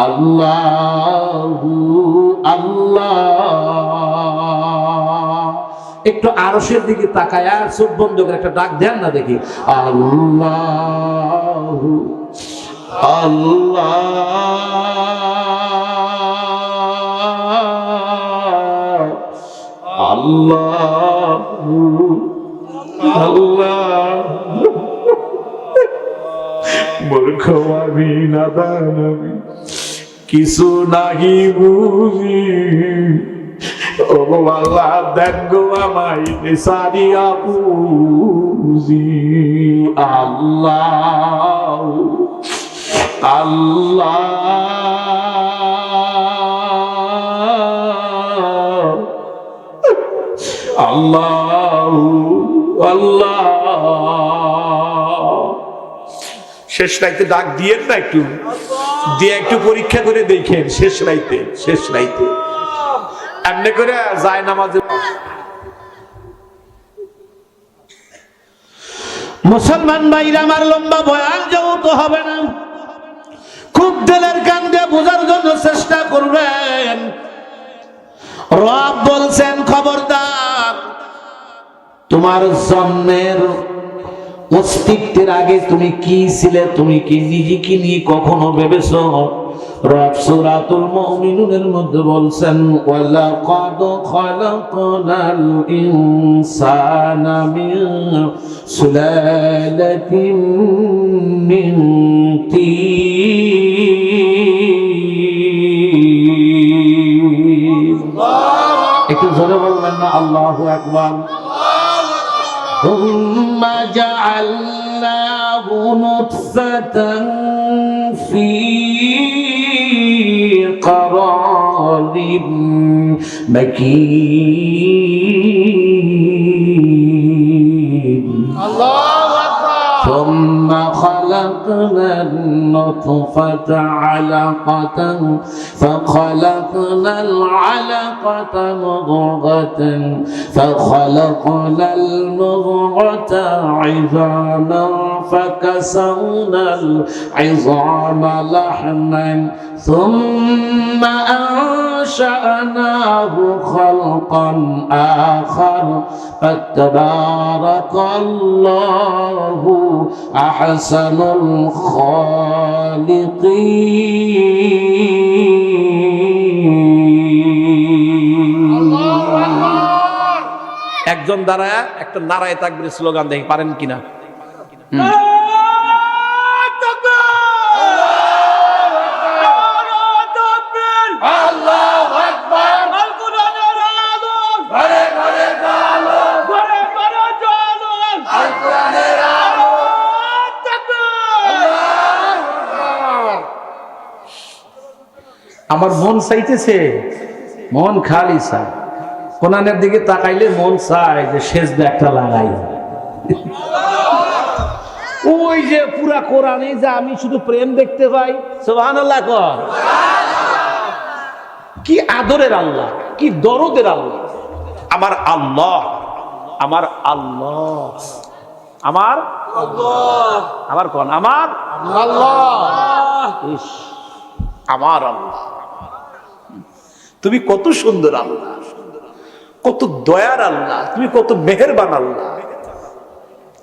আল্লাহু আল্লাহ। একটু আরশের দিকে তাকায় আর চোখ বন্ধ করে একটা ডাক দেন না দেখি, আল্লাহু আল্লাহ আল্লাহু আল্লাহ। মূর্খ আমি, নাদান আমি, কিছু নাহি বুঝি। ও আল্লাহ দেন গো আমায় নিসারিয়া বুঝি। আল্লাহ আল্লাহ আল্লাহ আল্লাহ। শেষ রাইতে ডাক দিয়েন না, একটু দিয়ে একটু পরীক্ষা করে দেখেন। শেষ রাইতে, শেষ রাইতে এমনি করে যায় নামাজে। মুসলমান ভাইরা আমার লম্বা বয়ান যেহেতু হবে না, খুব দিলের কান দিয়ে বোঝার জন্য চেষ্টা করবেন। রব বলছেন খবরদার, তোমার জন্মের অস্তিত্বের আগে তুমি কি ছিলে, তুমি কি নিজেকে নিয়ে কখনো ভেবেছো? রব সূরাতুল মুমিনুনের মধ্যে বলছেন ওয়ালাকাদ খালাকনাল ইনসানা মিন সুলালাতিন মিন তিন। একটু জোরে বলবেন না আল্লাহু আকবার। ثم جعلناه نطفة في قرار مكين ثم خلقنا النطفة علقة فخلقنا العلقة مضغة فخلقنا المضغة عظاما فكسونا العظام لحما ثم أنشأناه خلقا آخر فتبارك الله أحسن الخالقين। একজন দাঁড়ায় একটা নারায়ে তাকবীর স্লোগান দেখি, পারেন কিনা? আমার মন চাইতেছে, মন খালি চায়, কোরআনের দিকে তাকাইলে মন চায় যে সেজদা একটা লাগাই। ওই যে পুরা কোরআনে যে আমি শুধু প্রেম দেখতে পাই। সুবহানাল্লাহ কর। কি আদরের আল্লাহ, কি দরদের আল্লাহ আমার আল্লাহ, আমার আল্লাহ, আমার আল্লাহ, আমার কোন আমার আল্লাহ, আমার আল্লাহ। তুমি কত সুন্দর আল্লাহ, কত দয়ার আল্লাহ, তুমি কত মেহেরবান আল্লাহ।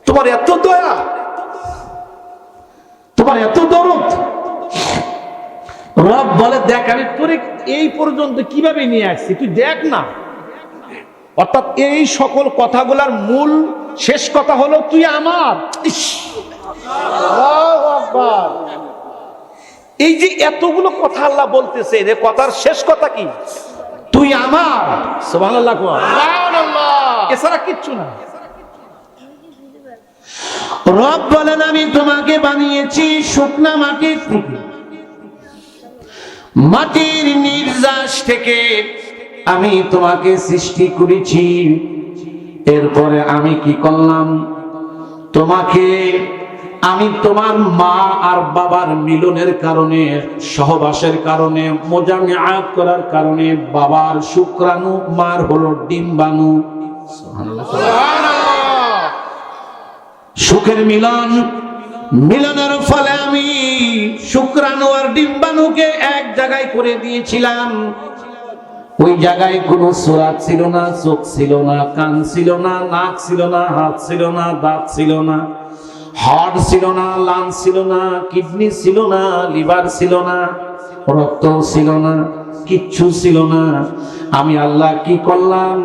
তোমার এত দয়া, তোমার এত দরদ। রব বলে দেখ আমি তোরে এই পর্যন্ত কিভাবে নিয়ে আসছি, তুই দেখ না। অর্থাৎ এই সকল কথাগুলার মূল শেষ কথা হলো তুই আমার। আল্লাহু আকবার। এই যে এতগুলো কথা আল্লাহ বলতেছে, এর কথার শেষ কথা কি? তুই আমার। সুবহানাল্লাহ সুবহানাল্লাহ, এছাড়া কিচ্ছু না। রব বলেন আমি তোমাকে বানিয়েছি শুকনা মাটির থেকে, মাটির নির্যাস থেকে আমি তোমাকে সৃষ্টি করেছি। এরপরে আমি কি করলাম? তোমাকে আমি তোমার মা আর বাবার মিলনের কারণে, সহবাসের কারণে, মোজামিআত করার কারণে বাবার শুক্রাণু, মার হলো ডিম্বাণু। সুখের মিলন, মিলনের ফলে আমি শুক্রাণু আর ডিম্বাণুকে এক জায়গায় করে দিয়েছিলাম। ওই জায়গায় কোনো সুরাত ছিল না, চোখ ছিল না, কান ছিল না, নাক ছিল না, হাত ছিল না, দাঁত ছিল না, হার্ট ছিল না, লাংস ছিল না, কিডনি ছিল না, লিভার ছিল না, রক্ত ছিল না, কিচ্ছু ছিল না। আমি আল্লাহ কি করলাম?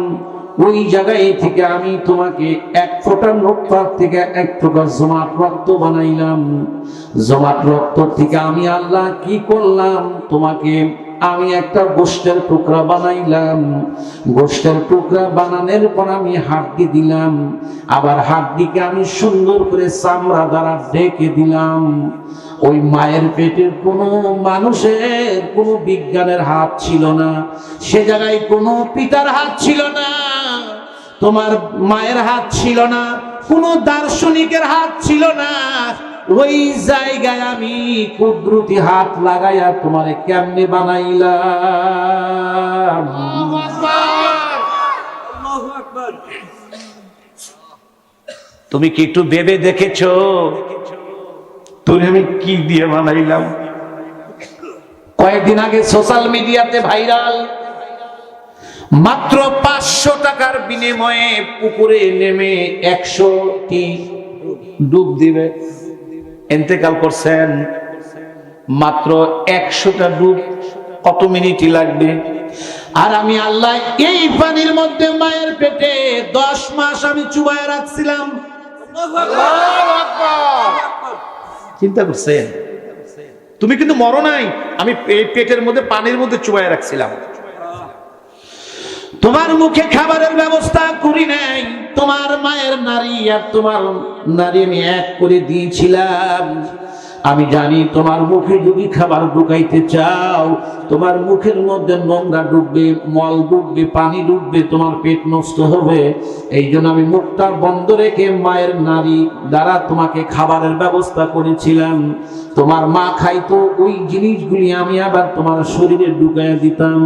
ওই জায়গায় থেকে আমি তোমাকে এক ফোঁটা নোটফা থেকে এক ফোঁটা জমাট রক্ত বানাইলাম। জমাট রক্ত থেকে আমি আল্লাহ কি করলাম? তোমাকে আমি একটা গোশতের টুকরা বানাইলাম। গোশতের টুকরা বানানোর পর আমি হাড্ডি দিলাম, আবার হাড্ডিকে আমি সুন্দর করে চামড়া দ্বারা ঢেকে দিলাম। ওই মায়ের পেটের কোনো মানুষের কোনো বিজ্ঞানের হাত ছিল না, সে জায়গায় কোনো পিতার হাত ছিল না, তোমার মায়ের হাত ছিল না, কোনো দার্শনিকের হাত ছিল না। ওই জায়গায় আমি কুদরতি হাত লাগাইয়া তোমারে কেমনে বানাইলাম। তুমি কি একটু ভেবে দেখেছো তোর আমি কি দিয়ে বানাইলাম? কয়েকদিন আগে সোশ্যাল মিডিয়াতে ভাইরাল, মাত্র 500 টাকার বিনিময়ে পুকুরে নেমে 100টি ডুব দিবে। ইন্তেকাল করছেন, মাত্র 100টা ডুব কত মিনিটই লাগবে? আর আমি আল্লাহ এই পানির মধ্যে মায়ের পেটে 10 মাস আমি চুবায় রাখছিলাম। চিন্তা করছেন? তুমি কিন্তু মরো নাই, আমি পেটের মধ্যে পানির মধ্যে চুবায় রাখছিলাম। তোমার মুখে খাবারের ব্যবস্থা করি নাই, তোমার মায়ের নারী আর তোমার নারী আমি এক করে দিয়েছিলাম। আমি জানি তোমার মুখে যদি খাবার ঢুকাইতে চাও, তোমার মুখের মধ্যে নোংরা ঢুকবে, মল ঢুকবে, পানি ঢুকবে, তোমার পেট নষ্ট হবে। এই জন্য আমি মুখটা বন্ধ রেখে মায়ের নারী দ্বারা তোমাকে খাবারের ব্যবস্থা করেছিলাম। তোমার মা খাইতো ওই জিনিসগুলি আমি আবার তোমার শরীরে ঢুকাইয়া দিতাম।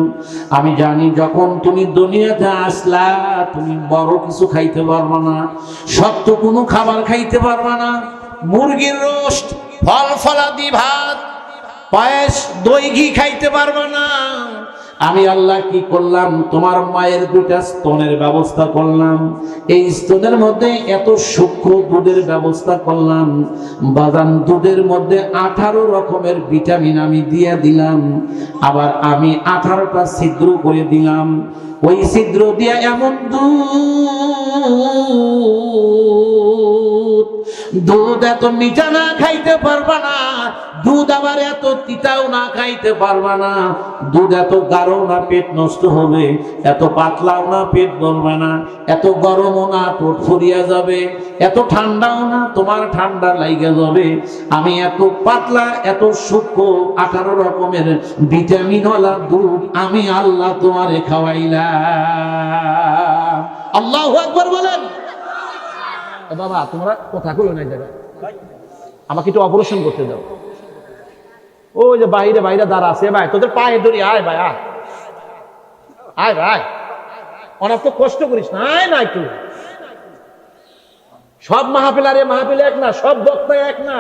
আমি জানি যখন তুমি দুনিয়াতে আসলা, তুমি বড় কিছু খাইতে পারবা না, শক্ত কোনো খাবার খাইতে পারবা না। মুরগির রোস্ট, ফল ফলাদি, ভাত, পায়েস, দই ঘি খাইতে পারবা না। আমি আল্লাহ কি করলাম? তোমার মায়ের 2টা স্তনের ব্যবস্থা করলাম। এই স্তনের মধ্যে এত সূক্ষ্ম দুধের ব্যবস্থা করলাম। বাদাম দুধের মধ্যে 18 রকমের ভিটামিন আমি দিয়ে দিলাম। আবার আমি 18টা ছিদ্র করে দিলাম। ওই ছিদ্র দিয়ে এমন দুধ এত মিঠা না খাইতে পারবা না, দুধ আবার এত তিতাও না খাইতে পারবা না, দুধ এত গাঢ় না পেট নষ্ট হবে, এত পাতলাও না পেট গলবে না, এত গরমও না পেট ফুরিয়া যাবে, এত ঠান্ডাও না তোমার ঠান্ডা লাইগা যাবে। আমি এত পাতলা, এত সূক্ষ্ম 18 রকমের ভিটামিনওয়ালা দুধ আমি আল্লাহ তোমারে খাওয়াইলাম। আল্লাহু আকবার বলেন। বাবা তোমরা কথা কইও না জায়গা, আমাকে একটু অপারেশন করতে দাও। ওই যে বাইরে বাইরে দাঁড়া আছে, ভাই তোদের পায়ে ধরি, আয় ভাই আয়, আয় ভাই, অনেক তো কষ্ট করিস না, আয় না একটু। সব মাহফিল আর মাহফিল এক না, সব বক্তা এক না,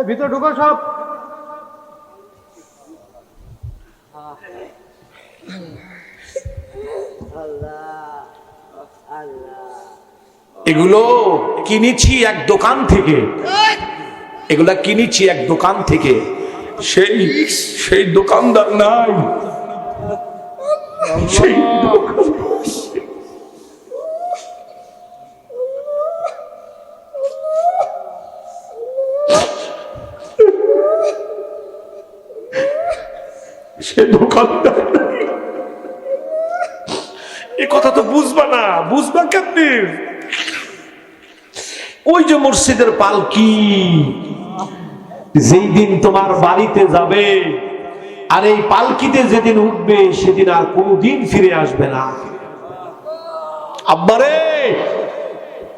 ভিতরে ঢুকো সব। এগুলো কিনেছি এক দোকান থেকে, এগুলা কিনেছি এক দোকান থেকে। সেই দোকানদার নাই, সেই দোকানদার নাই। এ কথা তো বুঝবা না, বুঝবা কেমনি? ওই যে মসজিদের পালকি যেই দিন তোমার বাড়িতে যাবে, আর এই পালকিতে যেদিন উঠবে সেদিন আর কোনদিন ফিরে আসবে না। আব্বারে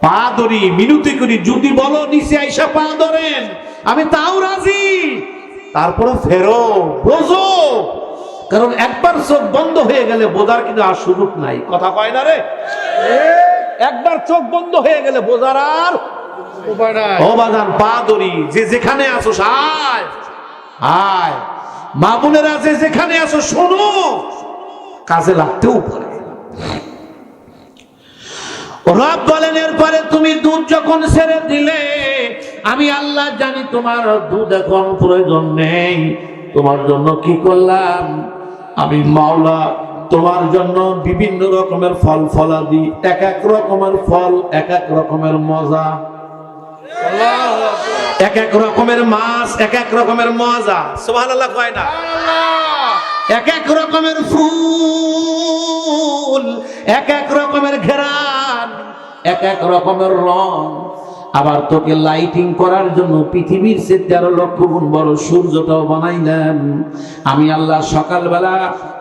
পা ধরি, মিনতি করি, যদি বলো নিচে আইসা পা ধরেন আমি তাও রাজি, তারপরে ফেরো, বোঝো। কারণ একবার চোখ বন্ধ হয়ে গেলে বোঝার কিন্তু আর সুযোগ নাই। কথা কয় না রে? একবার চোখ বন্ধ হয়ে গেলে বোঝার আর ও বাজান পা ধরি, যে যেখানে আসো আয় আয়, মা বোনেরা যে যেখানে আসো শোনো, কাজে লাগতেও পারে। রব বলেন এরপরে তুমি দুধ যখন ছেড়ে দিলে, আমি আল্লাহ জানি তোমার দুধ এখন প্রয়োজন নেই। তোমার জন্য কি করলাম? আমি মাওলা তোমার জন্য বিভিন্ন রকমের ফল ফলাদি, এক এক রকমের ফল, এক এক রকমের মজা, এক এক রকমের মাছ, এক এক রকমের মজা। সুবহানাল্লাহ কয় না? এক এক রকমের ফুল, এক এক রকমের ঘ্রাণ, এক এক রকমের রং। আবার তোকে লাইটিং করার জন্য পৃথিবীর চেয়ে 13 লক্ষ গুণ বড় সূর্যটাও বানাইলাম। আমি আল্লাহ সকালবেলা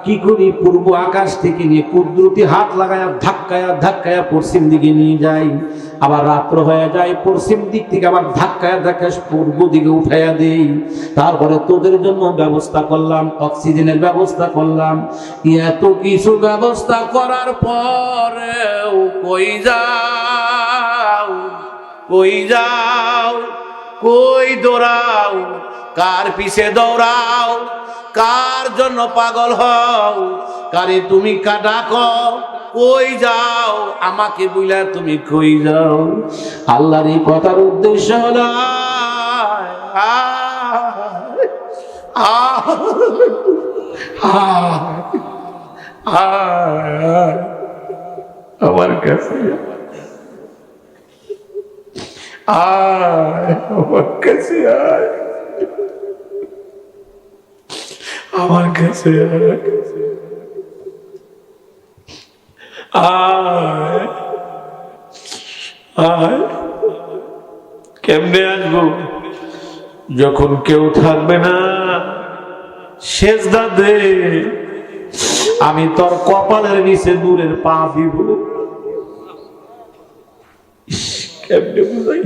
কি করি? পূর্ব আকাশ থেকে নিয়ে কুদরতি হাত লাগায়া ধাক্কায়া ধাক্কায়া পশ্চিম দিকে নিয়ে যাই। আবার রাত্র হয়ে যায়, পশ্চিম দিক থেকে আবার ধাক্কায় ধাক্কায় পূর্ব দিকে উঠাইয়া দেই। তারপরে তোদের জন্য ব্যবস্থা করলাম, অক্সিজেনের ব্যবস্থা করলাম। এত কিছু ব্যবস্থা করার পরেও কই যাও, কই যাও, কই দৌড়াও, কার পিছে দৌড়াও, কার জন্য পাগল হও, কারে তুমি ডাকো, কই যাও, আমাকে বুইলা তুমি কই যাও। আল্লাহর এই কথার উদ্দেশ্য হলো আমার কাছে আয়, আমার কাছে আয়, আমার কাছে আয়, আয়, আয়। কেমনে আসবো? যখন কেউ থাকবে না, সেজদা দে, আমি তোর কপালের নিচে নূরের পা দিব। কেমনে বুঝাই?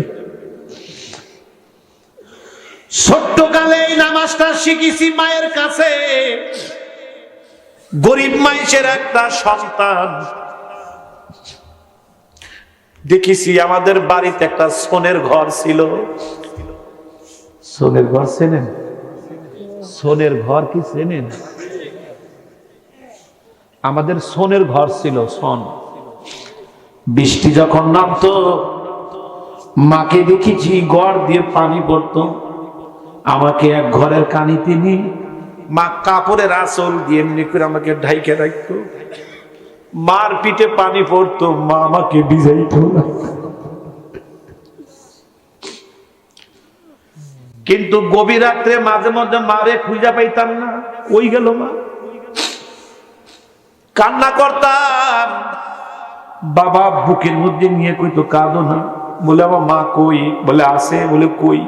ছোট্টকালে এই নামাজটা শিখেছি মায়ের কাছে। গরিব মানুষের একটা সন্তান, দেখেছি আমাদের বাড়িতে একটা সোনের ঘর ছিল। সোনের ঘর চেনেন? সোনের ঘর কি চেনেন? আমাদের সোনের ঘর ছিল। সোন বৃষ্টি যখন নামতো, মাকে দেখেছি গড় দিয়ে পানি পড়তো, আমাকে এক ঘরের কানিতে নিয়ে মা কাপড়ের আঁচল দিয়ে এমনি করে আমাকে ঢাইকে রাখতো। মার পিঠে পানি পড়তো, মা আমাকে ভিজাইতো না। কিন্তু গভীর রাত্রে মাঝে মধ্যে মারে খুঁজে পাইতাম না, কই গেল মা। কান্না করতাম, বাবা বুকের মধ্যে নিয়ে কইতো কাঁদো না। বলে আমার মা কই? বলে আছে। বলে কই?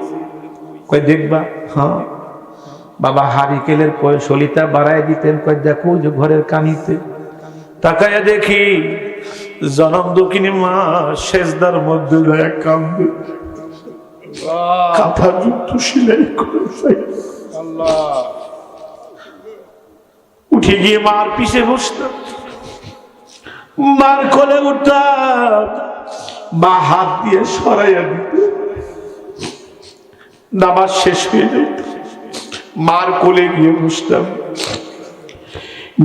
কয় দেখবা। হ্যাঁ। বাবা হারিকেলের সলিতা বাড়ায় দিতেন, কয় দেখো যে ঘরের কানিতে। তাকায়া দেখি জনম দুঃখিনী মা সেজদার মধ্যে যায় কান্দে, কাঁথা জুতো সেলাই করে। উঠে গিয়ে মার পিছে বসতাম, মার কোলে উঠতাম, মা হাত দিয়ে সরাইয়া দিত। নামাজ শেষ হয়ে যেত, মার কোলে গিয়ে বসতাম,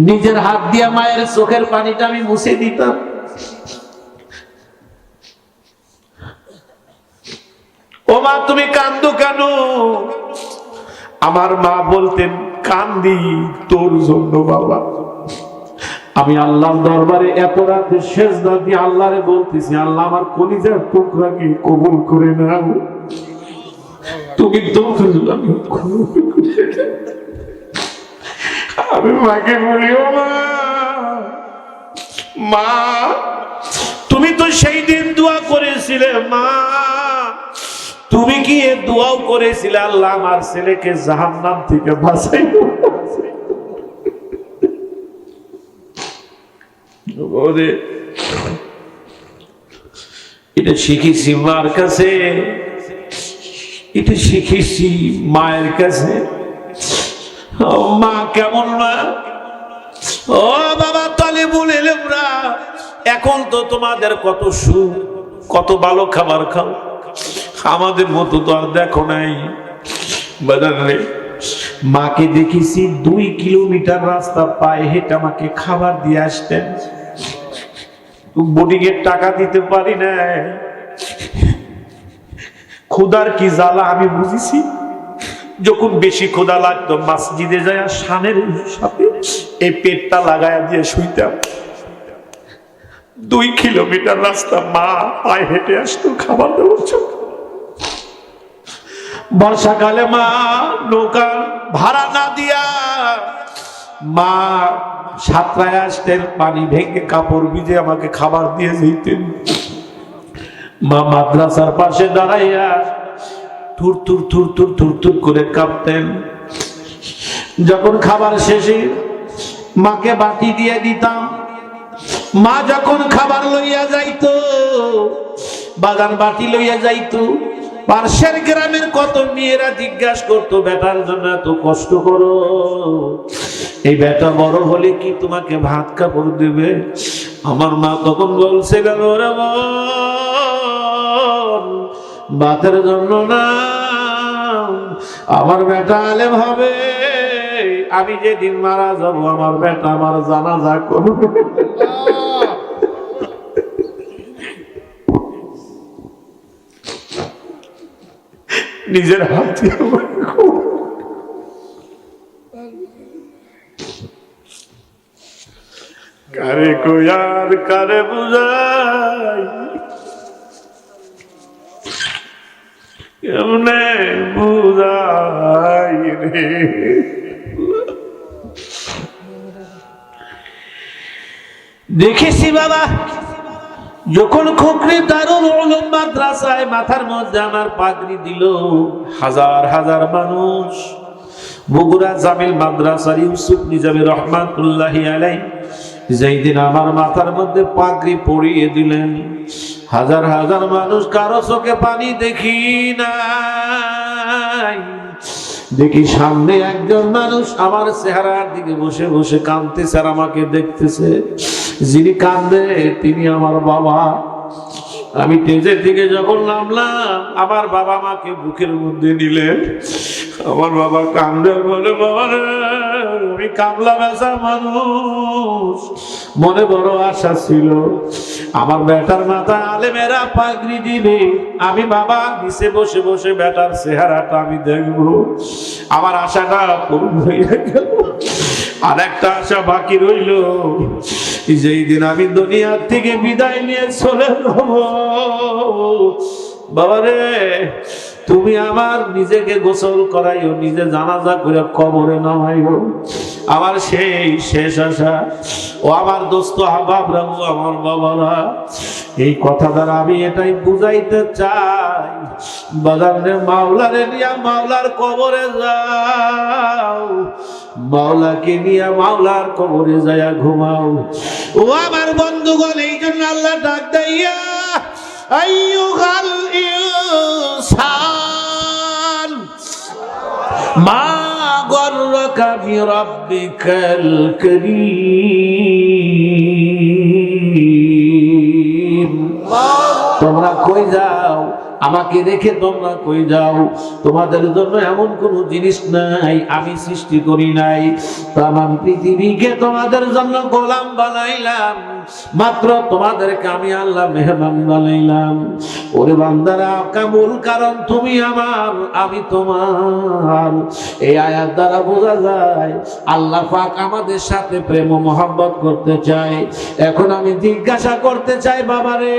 নিজের হাত দিয়ে মায়ের চোখের পানিটা আমি মুছে দিতাম। ও মা তুমি কান্দো কেন? আমার মা বলতেন, কান্দি তোর জন্য বাবা। আমি আল্লাহর দরবারে এত রাতে সেজদা দিয়ে আল্লাহরে বলতেছি, আল্লাহ আমার কলিজার টুকরাকে কবুল করে নাও, তুমি তো। আমি মাকে বলি, ও মা, মা তুমি তো সেই দিন দোয়া করেছিলে, মা তুমি কি এ দোয়াও করেছিলে, আল্লাহ আমার ছেলেকে জাহান্নাম থেকে বাঁচাইও। এটা শিখেছি মার কাছে, এটা শিখেছি মায়ের কাছে। মা কেমন মা? ও বাবা তালিবুল ইলমরা, এখন তো তোমাদের কত সুখ, কত ভালো খাবার খাও, আমাদের মতো তো আর দেখো নাই। বাজারে মাকে দেখেছি 2 কিলোমিটার রাস্তা পায়ে হেঁটে আমাকে খাবার দিয়ে আসতেন। বোর্ডিং এর টাকা দিতে পারি না, ক্ষুধার কি জ্বালা আমি বুঝেছি। যখন বেশি ক্ষুধা লাগতো মসজিদে যায় শানের সাথে এই পেটটা লাগায়া দিয়ে শুইতাম। 2 কিলোমিটার রাস্তা মা পায়ে হেঁটে আসতো খাবার দেওয়ার জন্য। বর্ষাকালে মা নৌকা ভাড়া না দিয়া মা সাঁতরায় আসতেন, পানি ভেঙে কাপড় ভিজে আমাকে খাবার দিয়ে যেতেন। মা মাদ্রাসার পাশে দাঁড়াইয়া থুর থুর থুর থুর থুর থুর করে কাঁপতেন। যখন খাবার শেষে মাকে বাটি দিয়ে দিতাম, মা যখন খাবার লইয়া যাইতো বাগান বাটি লইয়া যাইতো। পার্শ্বের গ্রামের কত মেয়েরা জিজ্ঞাসা করতো, বেটার জন্য এত কষ্ট করো, এই বেটা বড় হলে কি তোমাকে ভাত কাপড় দেবে? আমার মা তখন বলছে, গেল রে ভাতের জন্য না, আমার বেটা আলেম হবে, আমি যেদিন মারা যাব আমার বেটা আমার জানাজা করবে। নিজের হাতে কারে কয়ার কারে বুঝাই, কেমনে বুঝাই রে। দেখেছি বাবা, যখন খোকরি দারুল উলুম মাদ্রাসায় মাথার মধ্যে আমার পাগড়ি দিল, হাজার হাজার মানুষ, বগুড়া জামিল মাদ্রাসার ইউসুফ নিজামী রহমাতুল্লাহি আলাইহি যেই দিন আমার মাথার মধ্যে পাগড়ি পরিয়ে দিলেন, হাজার হাজার মানুষ, কারো চোখে পানি দেখি নাই। দেখি সামনে একজন মানুষ আমার চেহারার দিকে বসে বসে কাঁদতেছে আর আমাকে দেখতেছে। যিনি কান্দে তিনি আমার বাবা। আমি স্টেজের দিকে যখন নামলাম, আমার বাবা মাকে বুকের মধ্যে নিলেন। আমার বাবা কান্দে, বলে, বাবা রে, আমি কামলা বেচা মানুষ, মনে বড় আশা ছিল আমার বেটার মাথা আলেমেরা পাগড়ি দিবে, আমি বাবা নিচে বসে বসে বেটার চেহারাটা আমি দেখবো। আমার আশাটা পূর্ণ হয়ে গেল। আর একটা আশা বাকি রইল, যেই দিন আমি দুনিয়ার থেকে বিদায় নিয়ে চলে যাব, বাবা রে, তুমি আমার নিজেকে গোসল করাইও, নিজে জানাজা করে কবরে নামাইও। আমার সেই শেষ আশা। ও আমার দোস্ত আহবাবরা, ও আমার বাবারা, এই কথা দ্বারা আমি এটাই বুঝাইতে চাই, বাজারে মাওলারে নিয়া মাওলার কবরে যাও, মাওলাকে নিয়া মাওলার কবরে যায়া ঘুমাও। ও আমার বন্ধুগণ, এই জন্য আল্লাহ ডাক দেয়া, আইয়ুহাল ইনসান মা গররাকা বিরাব্বিকাল কারীম। তোমরা কই যাও? আমাকে রেখে তোমরা কই যাও? তোমাদের জন্য এমন কোন জিনিস নাই আমি সৃষ্টি করি নাই। তামাম পৃথিবীকে তোমাদের জন্য গোলাম বানাইলাম, মাত্র তোমাদেরকে আমি আল্লাহ মেহমান বানাইলাম। ওরে বান্দারা, কামুল কারণ তুমি আমার, আমি তোমার। এই আয়াত দ্বারা বোঝা যায় আল্লাহ পাক আমাদের সাথে প্রেম ও মহব্বত করতে চায়। এখন আমি জিজ্ঞাসা করতে চাই, বাবারে,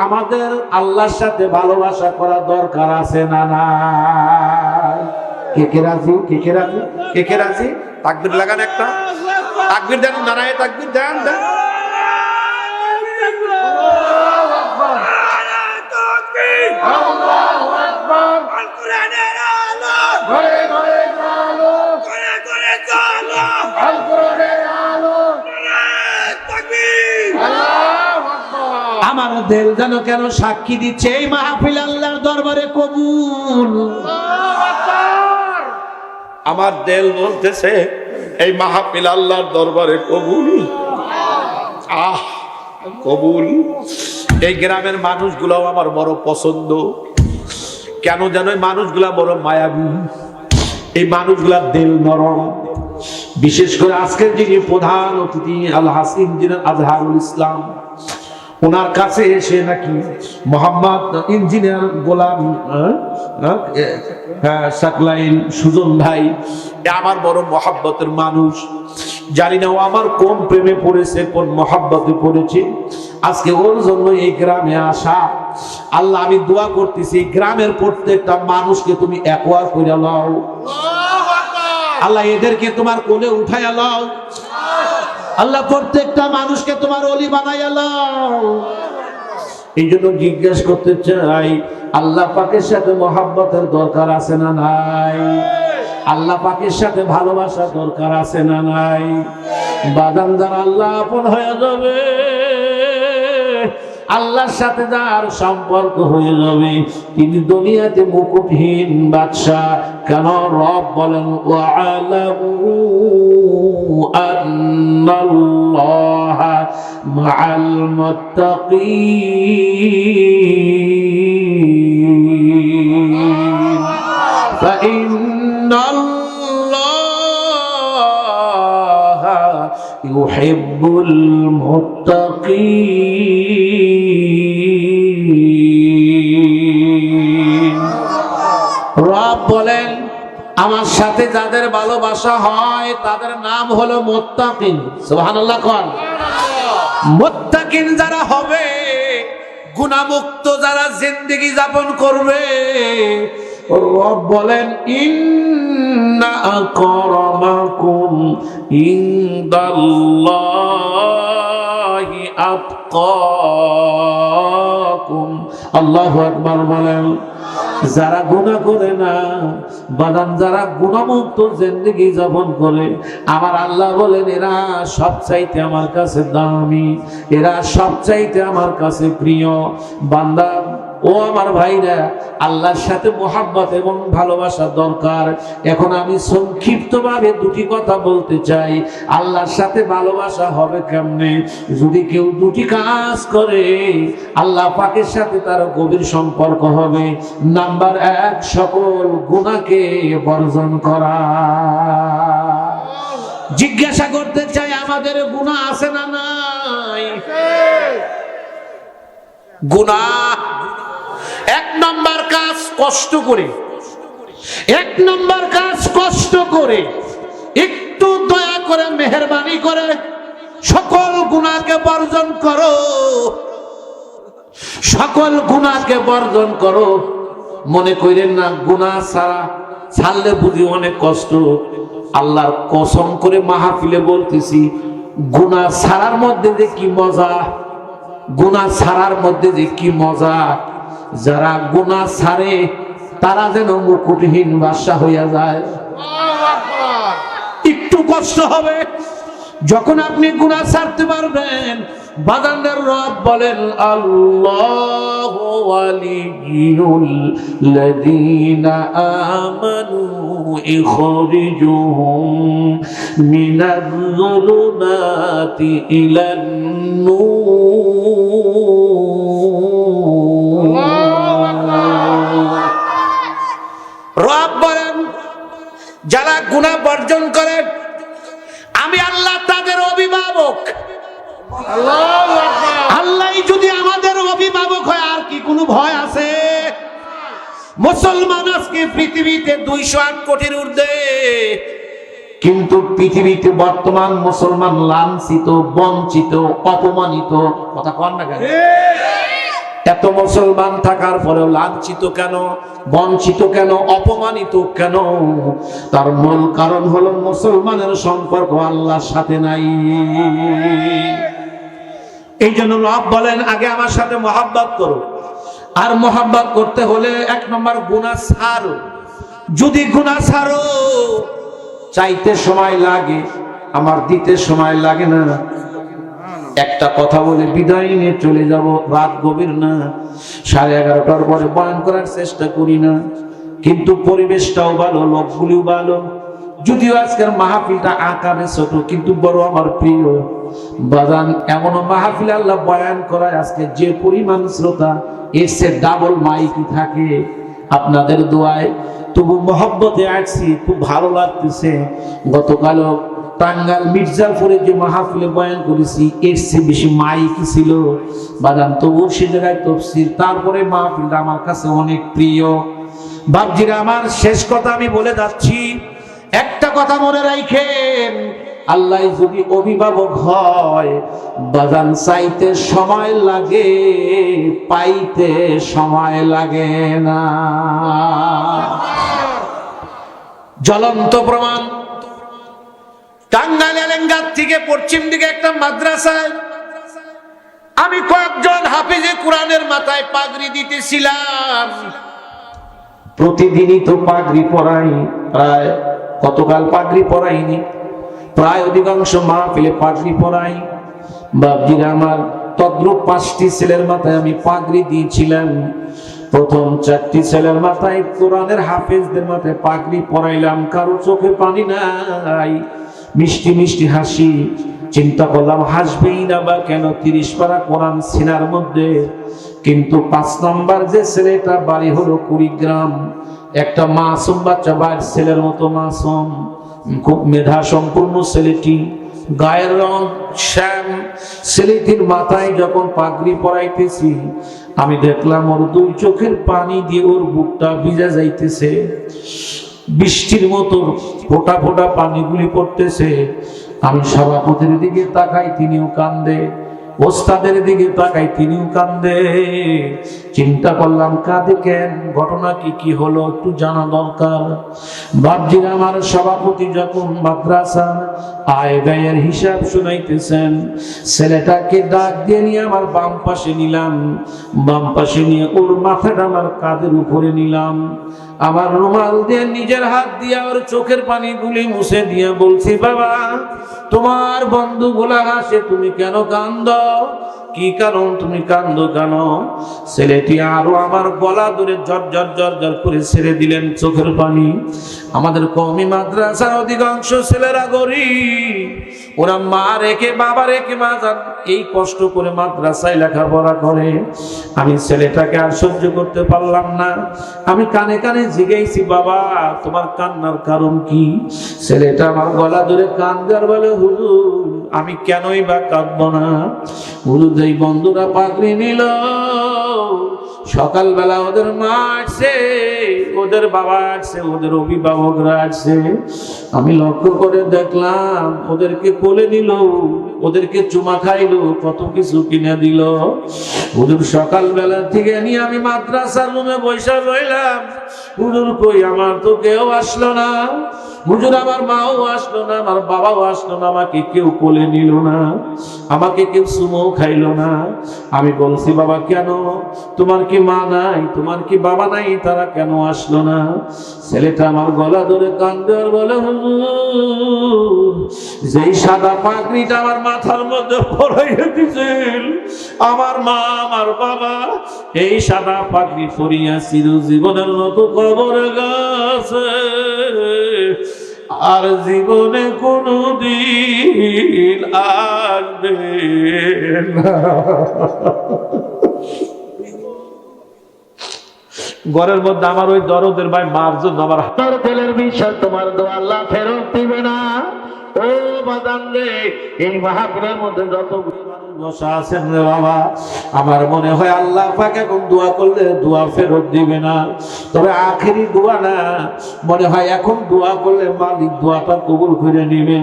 আমাদের আল্লাহর সাথে ভালোবাসা করা দরকার আছে না না? কে কে রাজি? কে কে রাজি? কে কে রাজি? তাকবীর লাগান, একটা তাকবীর দেন, নারায়ে তাকবীর দেন, দেন। আল্লাহু আকবার। আল কোরআনের আলো ঘরে ঘরে আলো, ঘরে ঘরে আলো, আল কোরআনের আলো, তাকবীর, আল্লাহু আকবার। আমার দিল যেন কেন সাক্ষী দিচ্ছে, এই মাহফিল আল্লাহর দরবারে কবুল। আল্লাহু আকবার। আমার দিল বলতেছে এই মাহফিল আল্লাহর দরবারে কবুল। আহ, কবুল। এই গ্রামের মানুষগুলাও আমার বড় পছন্দ। কেন যেন এই মানুষগুলা বড় মায়াবী, এই মানুষগুলার দিল নরম। বিশেষ করে আজকের যিনি প্রধান অতিথি আলহাজ ইঞ্জিনিয়ার আজহারুল ইসলাম, ওনার কাছে এসে নাকি মোহাম্মদ ইঞ্জিনিয়ার গোলাম সাকলাইন সুজন ভাই আমার বড় মহাব্বতের মানুষ। জানি না ও আমার কোন প্রেমে পড়েছে, কোন মহাব্বতে পড়েছে, আজকে ওর জন্য এই গ্রামে আসা। আল্লাহ, আমি দোয়া করতেছি এই গ্রামের প্রত্যেকটা মানুষকে তুমি একবার করে নাও আল্লাহ, এদেরকে তোমার কোলে উঠাইয়া নাও আল্লাহ, প্রত্যেকটা মানুষকে তোমার ওলি বানাইয়া নাও। এই জন্য জিজ্ঞেস করতে চাই, আল্লাহ পাকের সাথে মহাব্বতের দরকার আছে না নাই? আল্লাহ পাকের সাথে ভালোবাসা দরকার আছে না নাই? বাদান দ্বারা আল্লাহ আপন হয়ে যাবে, আল্লাহর সাথে যার সম্পর্ক হয়ে যাবে তিনি দুনিয়াতে মুকুটহীন বাদশা। কেন? রব বলেন ওয়ালামু আন্নাল্লাহা মাআল মুত্তাকিন ফাইন্নাল্লাহা ইউহিব্বুল মুত্তাকিন। রব বলেন আমার সাথে যাদের ভালোবাসা হয় তাদের নাম হলো মুত্তাকিন। সুবহানাল্লাহ কোন? মুত্তাকিন যারা হবে, গুনাহমুক্ত যারা জিন্দেগি যাপন করবে, রব বলেন ইন্না আকরামাকুম ইনদাল্লাহি আতকাকুম। আল্লাহু আকবার বলেন। যারা গুনাহ করে না বাদান, যারা গুনাহমুক্ত জিন্দেগি যাপন করে, আমার আল্লাহ বলেন এরা সবচাইতে আমার কাছে দামি, এরা সবচাইতে আমার কাছে প্রিয়। বান্দা ও আমার ভাইরা, আল্লাহর সাথে মোহাব্বত এবং ভালোবাসা দরকার। এখন আমি সংক্ষিপ্তভাবে দুটি কথা বলতে চাই। আল্লাহর সাথে ভালোবাসা হবে কেমনে? যদি কেউ দুটি কাজ করে আল্লাহ পাকের সাথে তার গভীর সম্পর্ক হবে। নাম্বার 1, সকল গুনাহকে বর্জন করা। জিজ্ঞাসা করতে চাই আমাদের গুনাহ আছে না নাই? গুনাহ 1 নম্বর কাজ কষ্ট করে, 1 নম্বর কাজ কষ্ট করে, একটু দয়া করে মেহেরবানি করে সকল গুনাহকে বর্জন করো, সকল গুনাহকে বর্জন করো। মনে করেন না গুনাহ ছাড়লে বুঝি অনেক কষ্ট। আল্লাহর কসম করে মাহফিলে বলতেছি, গুনাহ ছাড়ার মধ্যে যে কি মজা, গুনাহ ছাড়ার মধ্যে যে কি মজা। যারা গুনাহ ছাড়ে তারা যেন মুকুটহীন বাদশা হইয়া যায়। একটু কষ্ট হবে যখন আপনি গুনাহ ছাড়তে পারবেন। বাদানের রব বলেন আল্লাহু ওয়ালিয়ুল লাযীনা আমানু ইখরিজুহুম মিনাজ যুলুমাতি ইলান নূর। রব বলেন যারা গুনাহ বর্জন করে আমি আল্লাহ তাদের অভিভাবক। আল্লাহ যদি আমাদের অভিভাবক হয় আর কি কোনো ভয় আছে? মুসলমান আজকে পৃথিবীতে 208 কোটির ঊর্ধ্বে, কিন্তু পৃথিবীতে বর্তমান মুসলমান লাঞ্ছিত, বঞ্চিত, অপমানিত। কথা কন না কেন? এত মুসলমান থাকার পরেও লাঞ্ছিত কেন, বঞ্চিত কেন, অপমানিত কেন? তার মূল কারণ হলো মুসলমানের সম্পর্ক আল্লাহর সাথে নাই। এই জন্য রব বলেন আগে আমার সাথে মহব্বত করো। আর মহব্বত করতে হলে 1 নম্বর গুনাহ ছাড়ো। যদি গুনাহ ছাড়ো, চাইতে সময় লাগে, আমার দিতে সময় লাগে না। একটা কথা বলে বিদায় নিয়ে চলে যাব, রাত গভীর না, 11:30টার পরে বয়ান করার চেষ্টা করি না, কিন্তু পরিবেশটাও ভালো, লোকগুলিও ভালো। যদিও আজকের মাহফিলটা আকারে ছোট কিন্তু বড় আমার প্রিয়। বাজান এমন মাহফিল আল্লাহ বয়ান করায় আজকে যে পরিমাণ শ্রোতা, এসে ডাবল মাইকি থাকে। আপনাদের দোয়ায় তবু মহব্বতে আসছি, খুব ভালো লাগতেছে। গতকালও টাঙ্গাইল মির্জাপুরে যে মাহফিলে বয়ান করেছি এর চেয়ে বেশি মাইকি ছিল বাজান, তবু সে জায়গায় তফসির। তারপরে মাহফিলটা আমার কাছে অনেক প্রিয়। বাপজিরা আমার, শেষ কথা আমি বলে যাচ্ছি, একটা কথা মনে রাখেন, আল্লাহ যদি অভিভাবক হয় বাজান চাইতে সময় লাগে, পাইতে সময় লাগে না। জ্বলন্ত প্রমাণ, টাঙ্গাইল এলেঙ্গার থেকে পশ্চিম দিকে একটা মাদ্রাসায় আমি কয়েকজন হাফেজে কোরআনের মাথায় পাগড়ি দিতেছিলাম। প্রতিদিনই তো পাগড়ি পরাই, প্রায় কতকাল পাগড়ি পরাইনি, প্রায় অধিকাংশ মাহফিলে পাগড়ি পরাই। বাপজিরা আমার, তদ্রূপ 5টি ছেলের মাথায় আমি পাগড়ি দিয়েছিলাম। প্রথম 4টি ছেলের মাথায় কোরআনের হাফেজদের মাথায় পাগড়ি পরাইলাম, কারো চোখে পানি নাই, মিষ্টি মিষ্টি হাসি। চিন্তা করলাম হাসবেই না বা কেন, 30 পারা কোরআন সিনার মধ্যে। কিন্তু 5 নম্বর যে ছেলেটা বাড়ি হলো কুড়িগ্রাম, একটা মাসুম বাচ্চা, বাইরের ছেলের মতো মাসুম, খুব মেধা সম্পূর্ণ ছেলেটি, গায়ের রং শ্যাম। ছেলেটির মাথায় যখন পাগড়ি পরাইতেছি আমি দেখলাম ওর 2 চোখের পানি দিয়ে ওর বুকটা ভিজা যাইতেছে, বৃষ্টির মতো ফোঁটা ফোঁটা পানিগুলি পড়তেছে। আমি সভাপতির দিকে তাকাই, তিনিও কান্দে, ওস্তাদের দিকে তাকাই, তিনিও কান্দে। চিন্তা করলাম কাঁদে কেন, ঘটনা কি হলো একটু জানা দরকার। বাপজির আমার সভাপতি যখন মাদ্রাসার আয় ব্যয়ের হিসাব শুনাইতেছেন, ছেলেটাকে ডাক দিয়ে নিয়ে আমার বাম পাশে নিলাম, বাম পাশে নিয়ে ওর মাথাটা আমার কাঁধের উপরে নিলাম, আমার রুমাল দিয়ে নিজের হাত দিয়ে ওর চোখের পানিগুলি মুছে দিয়ে বলছি, বাবা তোমার বন্ধুগুলা হাসে, তুমি কেন কান্দো? কি কারণ, তুমি কান্দো কেন? ছেলেটি আরো আমার গলা ধরে ঝরঝর ঝরঝর করে ছেড়ে দিলেন চোখের পানি। আমাদের কওমি মাদ্রাসার অধিকাংশ ছেলেরা গরিব, ওরা মা রেখে বাবা রেখে মাজান এই কষ্ট করে মাদ্রাসায় লেখাপড়া করে। আমি ছেলেটাকে আর সহ্য করতে পারলাম না, আমি কানে কানে জিজ্ঞাসি, বাবা তোমার কান্নার কারণ কি? ছেলেটা আমার গলা ধরে কান্দে আর বলে, হুজুর আমি কেনই বা কাঁদবো না? হুজুর যেই বন্ধুরা পাগড়ি নিল, সকালবেলা ওদের মা আসছে, ওদের বাবা আসছে, ওদের অভিভাবকরা আসছে, আমি লক্ষ্য করে দেখলাম ওদেরকে কোলে নিল, ওদেরকে চুমা খাইলো, কত কিছু কিনে দিল। হুজুর সকালবেলা থেকে নিয়ে আমি মাদ্রাসার রুমে বসে রইলাম, হুজুর কই আমার তো কেউ আসলো না, হুজুর আমার মাও আসলো না, আমার বাবাও আসলো না, আমাকে কেউ কোলে নিল না, আমাকে কেউ সুমো খাইলো না। আমি বলছি, বাবা কেন, তোমার কি মা নাই, তোমার কি বাবা নাই, তারা কেন আসলো না? ছেলেটা আমার গলা ধরে কান্দে আর বলে, হুজুর যেই সাদা পাগড়িটা আমার মাথার মধ্যে পরাইয়া দিয়েছিল আমার মা আমার বাবা, এই সাদা পাগড়ি পরিয়া চিরজীবনের মতো কবরে গেছে, আর জীবনে কোনদিন আসবে না। ঘরের মধ্যে আমার ওই দরদের ভাই মার জন্য আমার হাতের তেলের বিশ্বাস, তোমার দোয়া আল্লাহ ফেরত দিবে না। ও বাদান রে, এই মাহফিলের মধ্যে যত বসা আছেন রে বাবা, আমার মনে হয় আল্লাহ পাক এখন দোয়া করলে দোয়া ফেরত দিবে না, তবে আখেরি দোয়া না, মনে হয় এখন দোয়া করলে মালিক দোয়াটা কবুল করে নিবে।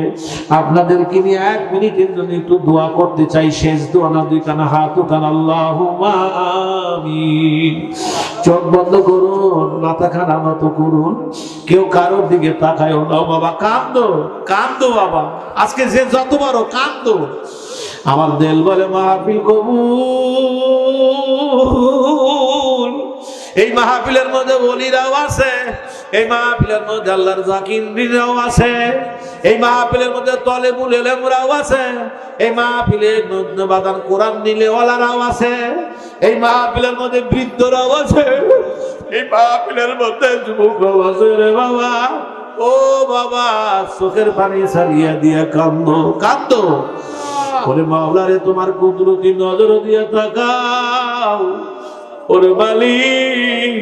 আপনাদেরকে নিয়ে 1 মিনিটের জন্য একটু দোয়া করতে চাই, শেষ দোয়া না, 2 কানা হাত উঠান, আল্লাহুম্মা আমিন। চোখ বন্ধ করুন, মাথা খানা নত করুন, কেউ কারোর দিকে তাকায়ও না। বাবা কান্দো কান্দো বাবা, আজকে যে যত বড় কান্দো। আমার দিল বলে মাহফিল কবুল। এই মাহফিলের মধ্যে ওলিরাও আছে, এই মাহফিলের মধ্যে আল্লাহর জাকিররাও আছে, এই মাহফিলের মধ্যে তলেবুল ইলমরাও আছে, এই মাহফিলের মধ্যে বাদান কোরআন নিলে ওয়ালারাও আছে, এই মাহফিলের মধ্যে বৃদ্ধরাও আছে, এই মাহফিলের মধ্যে যুবকরাও আছে রে বাবা। ও বাবা চোখের পানি ছাড়িয়ে দিয়ে কান্দো কান্দো, ওরে মাওলারে তোমার কুদরতি নজর দিয়ে তাকাও। ওরে মালিক,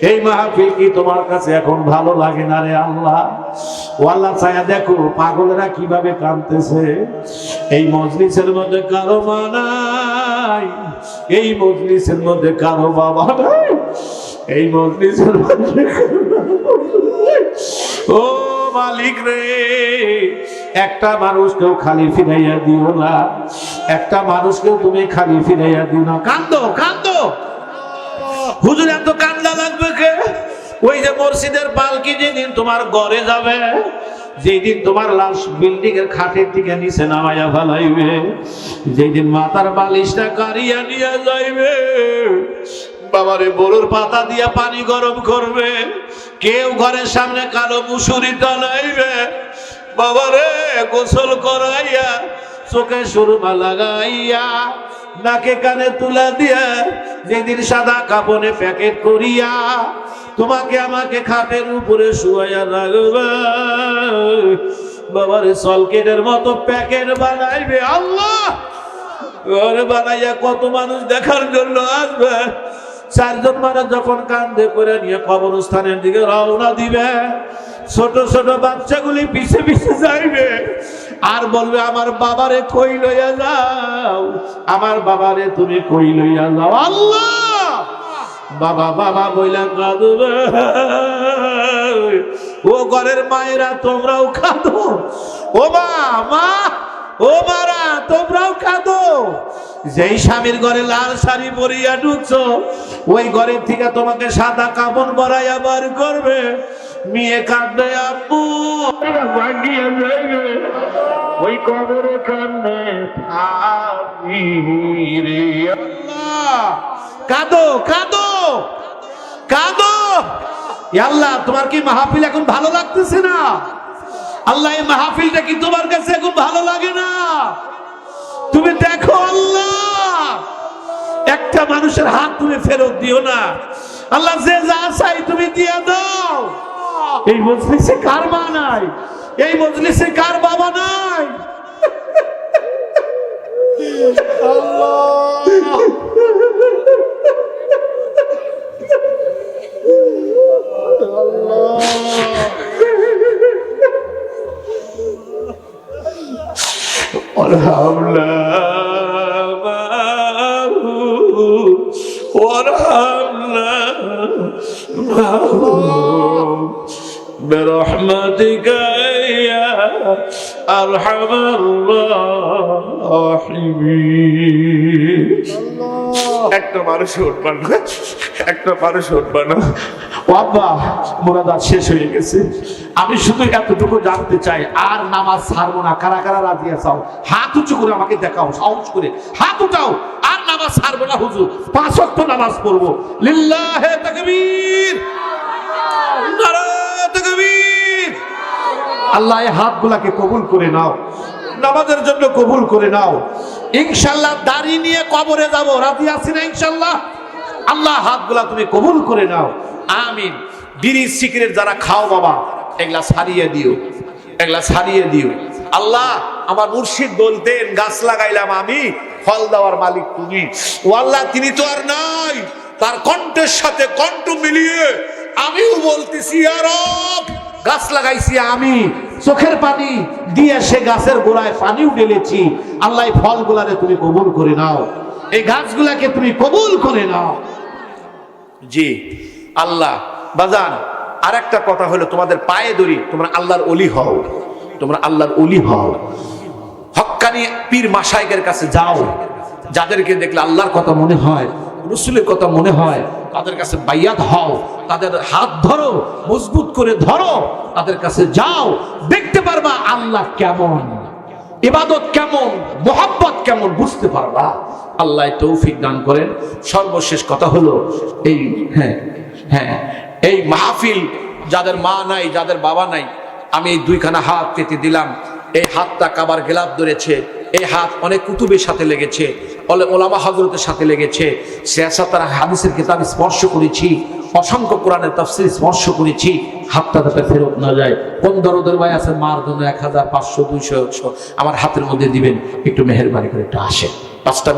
এই মাহফিল কি তোমার কাছে এখন ভালো লাগে না রে আল্লাহ? ও আল্লাহ ছায়া দেখো পাগলেরা কিভাবে কাঁদতেছে। এই মজলিসের মধ্যে কারো মা নাই, এই মজলিসের মধ্যে কারো বাবা নাই, এই মজলিসের মধ্যে ও মালিক রে, একটা মানুষকেও খালি ফিরাইয়া দিও না, একটা মানুষকেও তুমি খালি ফিরাইয়া দিও না। কান্দো কান্দো হুজুর, এত কান্দা লাগবে কে? ওই যে মসজিদের পালকি যেদিন তোমার ঘরে যাবে, যেদিন তোমার লাশ বিল্ডিং এর খাটের দিকে নিচে নামাইয়া ফেলাইবে, যেদিন মাথার বালিশটা কারিয়া নিয়ে যাইবে, বাবারে বড়ুর পাতা দিয়া পানি গরম করবে, কেউ ঘরের সামনে কালো মুসুরি টানাইবে, বাবারে গোসল করাইয়া চোখে সুরমা লাগাইয়া নাকে কানে তুলা দিয়া যেদিন সাদা কাপড়ে প্যাকেট করিয়া তোমাকে আমাকে খাটের উপরে শুয়াইয়া রাখবে, বাবারে সলকেটের মতো প্যাকেট বানাইবে আল্লাহ। ঘরে বানাইয়া কত মানুষ দেখার জন্য আসবে। 4 জন মানুষ যখন কান্দে করে নিয়ে কবরস্থানের দিকে রওনা দিবে, ছোট ছোট বাচ্চাগুলি পিছে পিছে যাইবে আর বলবে আমার বাবারে কই লইয়া যাও, আমার বাবারে তুমি কই লইয়া যাও আল্লাহ। বাবা বাবা বইলা কাঁদবে। ও ঘরের মায়েরা তোমরাও কাঁদো, ও মা মা ও মারা তোমরাও কাঁদো। যেই স্বামীর ঘরে লাল শাড়ি পরিয়া ঢুকছো, ওই ঘরের থেকে তোমাকে সাদা কাপড় পরাইয়া বার করবে। মেয়ে কাঁদবে আব্বু ভাগিয়া যাইবে, ওই কবরে কান্দে রে আল্লাহ। কাঁদো কাঁদো কাঁদো। আল্লাহ তোমার কি মাহফিল এখন ভালো লাগতেছে না? আল্লাহ এই মাহফিলটা কি তোমার কাছে এখন ভালো লাগে না? তুমি দেখো আল্লাহ, একটা মানুষের হাত তুমি ফেরত দিও না আল্লাহ। যে যা চাই তুমি দিয়ে দাও। এই মজলিসে কার মা নাই? এই মজলিসে কার বাবা নাই? برحمتك يا أرحم الراحمين। একটা মানুষ উঠবা না, একটা মানুষ উঠবা না। বাবা মোনাজাত শেষ হয়ে গেছে, আমি শুধু এতটুকু জানতে চাই, আর নামাজ ছাড়বো না। কারা কারা রাজি আছো? হাত উঁচু করে আমাকে দেখাও, সাহস করে হাত উঠাও। আর নামাজ ছাড়বো না হুজুর, 5 ওয়াক্ত নামাজ পড়বো। লিল্লাহে তাকবীর, নারায়ে তাকবীর। আল্লাহ এই হাতগুলাকে কবুল করে নাও, নামাজের জন্য কবুল করে নাও। ইনশাআল্লাহ দাড়ি নিয়ে কবরে যাব, রাজি আছি না ইনশাআল্লাহ? আল্লাহ হাতগুলা তুমি কবুল করে নাও, আমিন। বিড়ি সিগারেট যারা খাও বাবা, এগুলা ছাড়িয়ে দিও, এগুলা ছাড়িয়ে দিও। আল্লাহ আমার মুর্শিদ বলতেন, গাছ লাগাইলাম আমি, ফল দেওয়ার মালিক তুমি। ও আল্লাহ তিনি তো আর নাই, তার কণ্ঠের সাথে কণ্ঠ মিলিয়ে আমিও বলতেছি, ইয়া রব গাছ লাগাইছি আমি, চোখের পানি দিয়ে সে গাছের গোড়ায় পানিও ঢেলেছি। আল্লাহ এই ফলগুলারে তুমি কবুল করে নাও, এই গাছগুলাকে তুমি কবুল করে নাও। জি আল্লাহ বাজান, আর একটা কথা হলো তোমাদের পায়ে ধরি, তোমরা আল্লাহর ওলি হও, তোমরা আল্লাহর ওলি হও। হক্কানি পীর মাশায়েখের কাছে যাও, যাদেরকে দেখলে আল্লাহর কথা মনে হয়, রাসূলের কথা মনে হয়, তাদের কাছে বাইয়াত হও, তাদের হাত ধরো, মজবুত করে ধরো, তাদের কাছে যাও। দেখতে পারবা আল্লাহ কেমন, ইবাদত কেমন, মোহাব্বত কেমন, বুঝতে পারবা। আল্লাহ তৌফিক দান করেন। সর্বশেষ কথা হলো এই, এই মাহফিল যাদের মা নাই, যাদের বাবা নাই, আমি এই 2খানা হাত পেতে দিলাম। এই হাতটা কাবার গেলাপ ধরেছে, এই হাত অনেক কুতুবের সাথে লেগেছে, ওলামা হযরতের সাথে লেগেছে, সিয়াসাতার হাদিসের কিতাব স্পর্শ করেছি, অসংখ্য কোরআনের তাফসীর স্পর্শ করেছি। হাতটা যাতে ফেরত না যায়। কোন দরদের ভাই আছে মার জন্য 1000, 500, 200 আমার হাতের মধ্যে দিবেন, একটু মেহেরবানি করে একটু আসেন। 5টা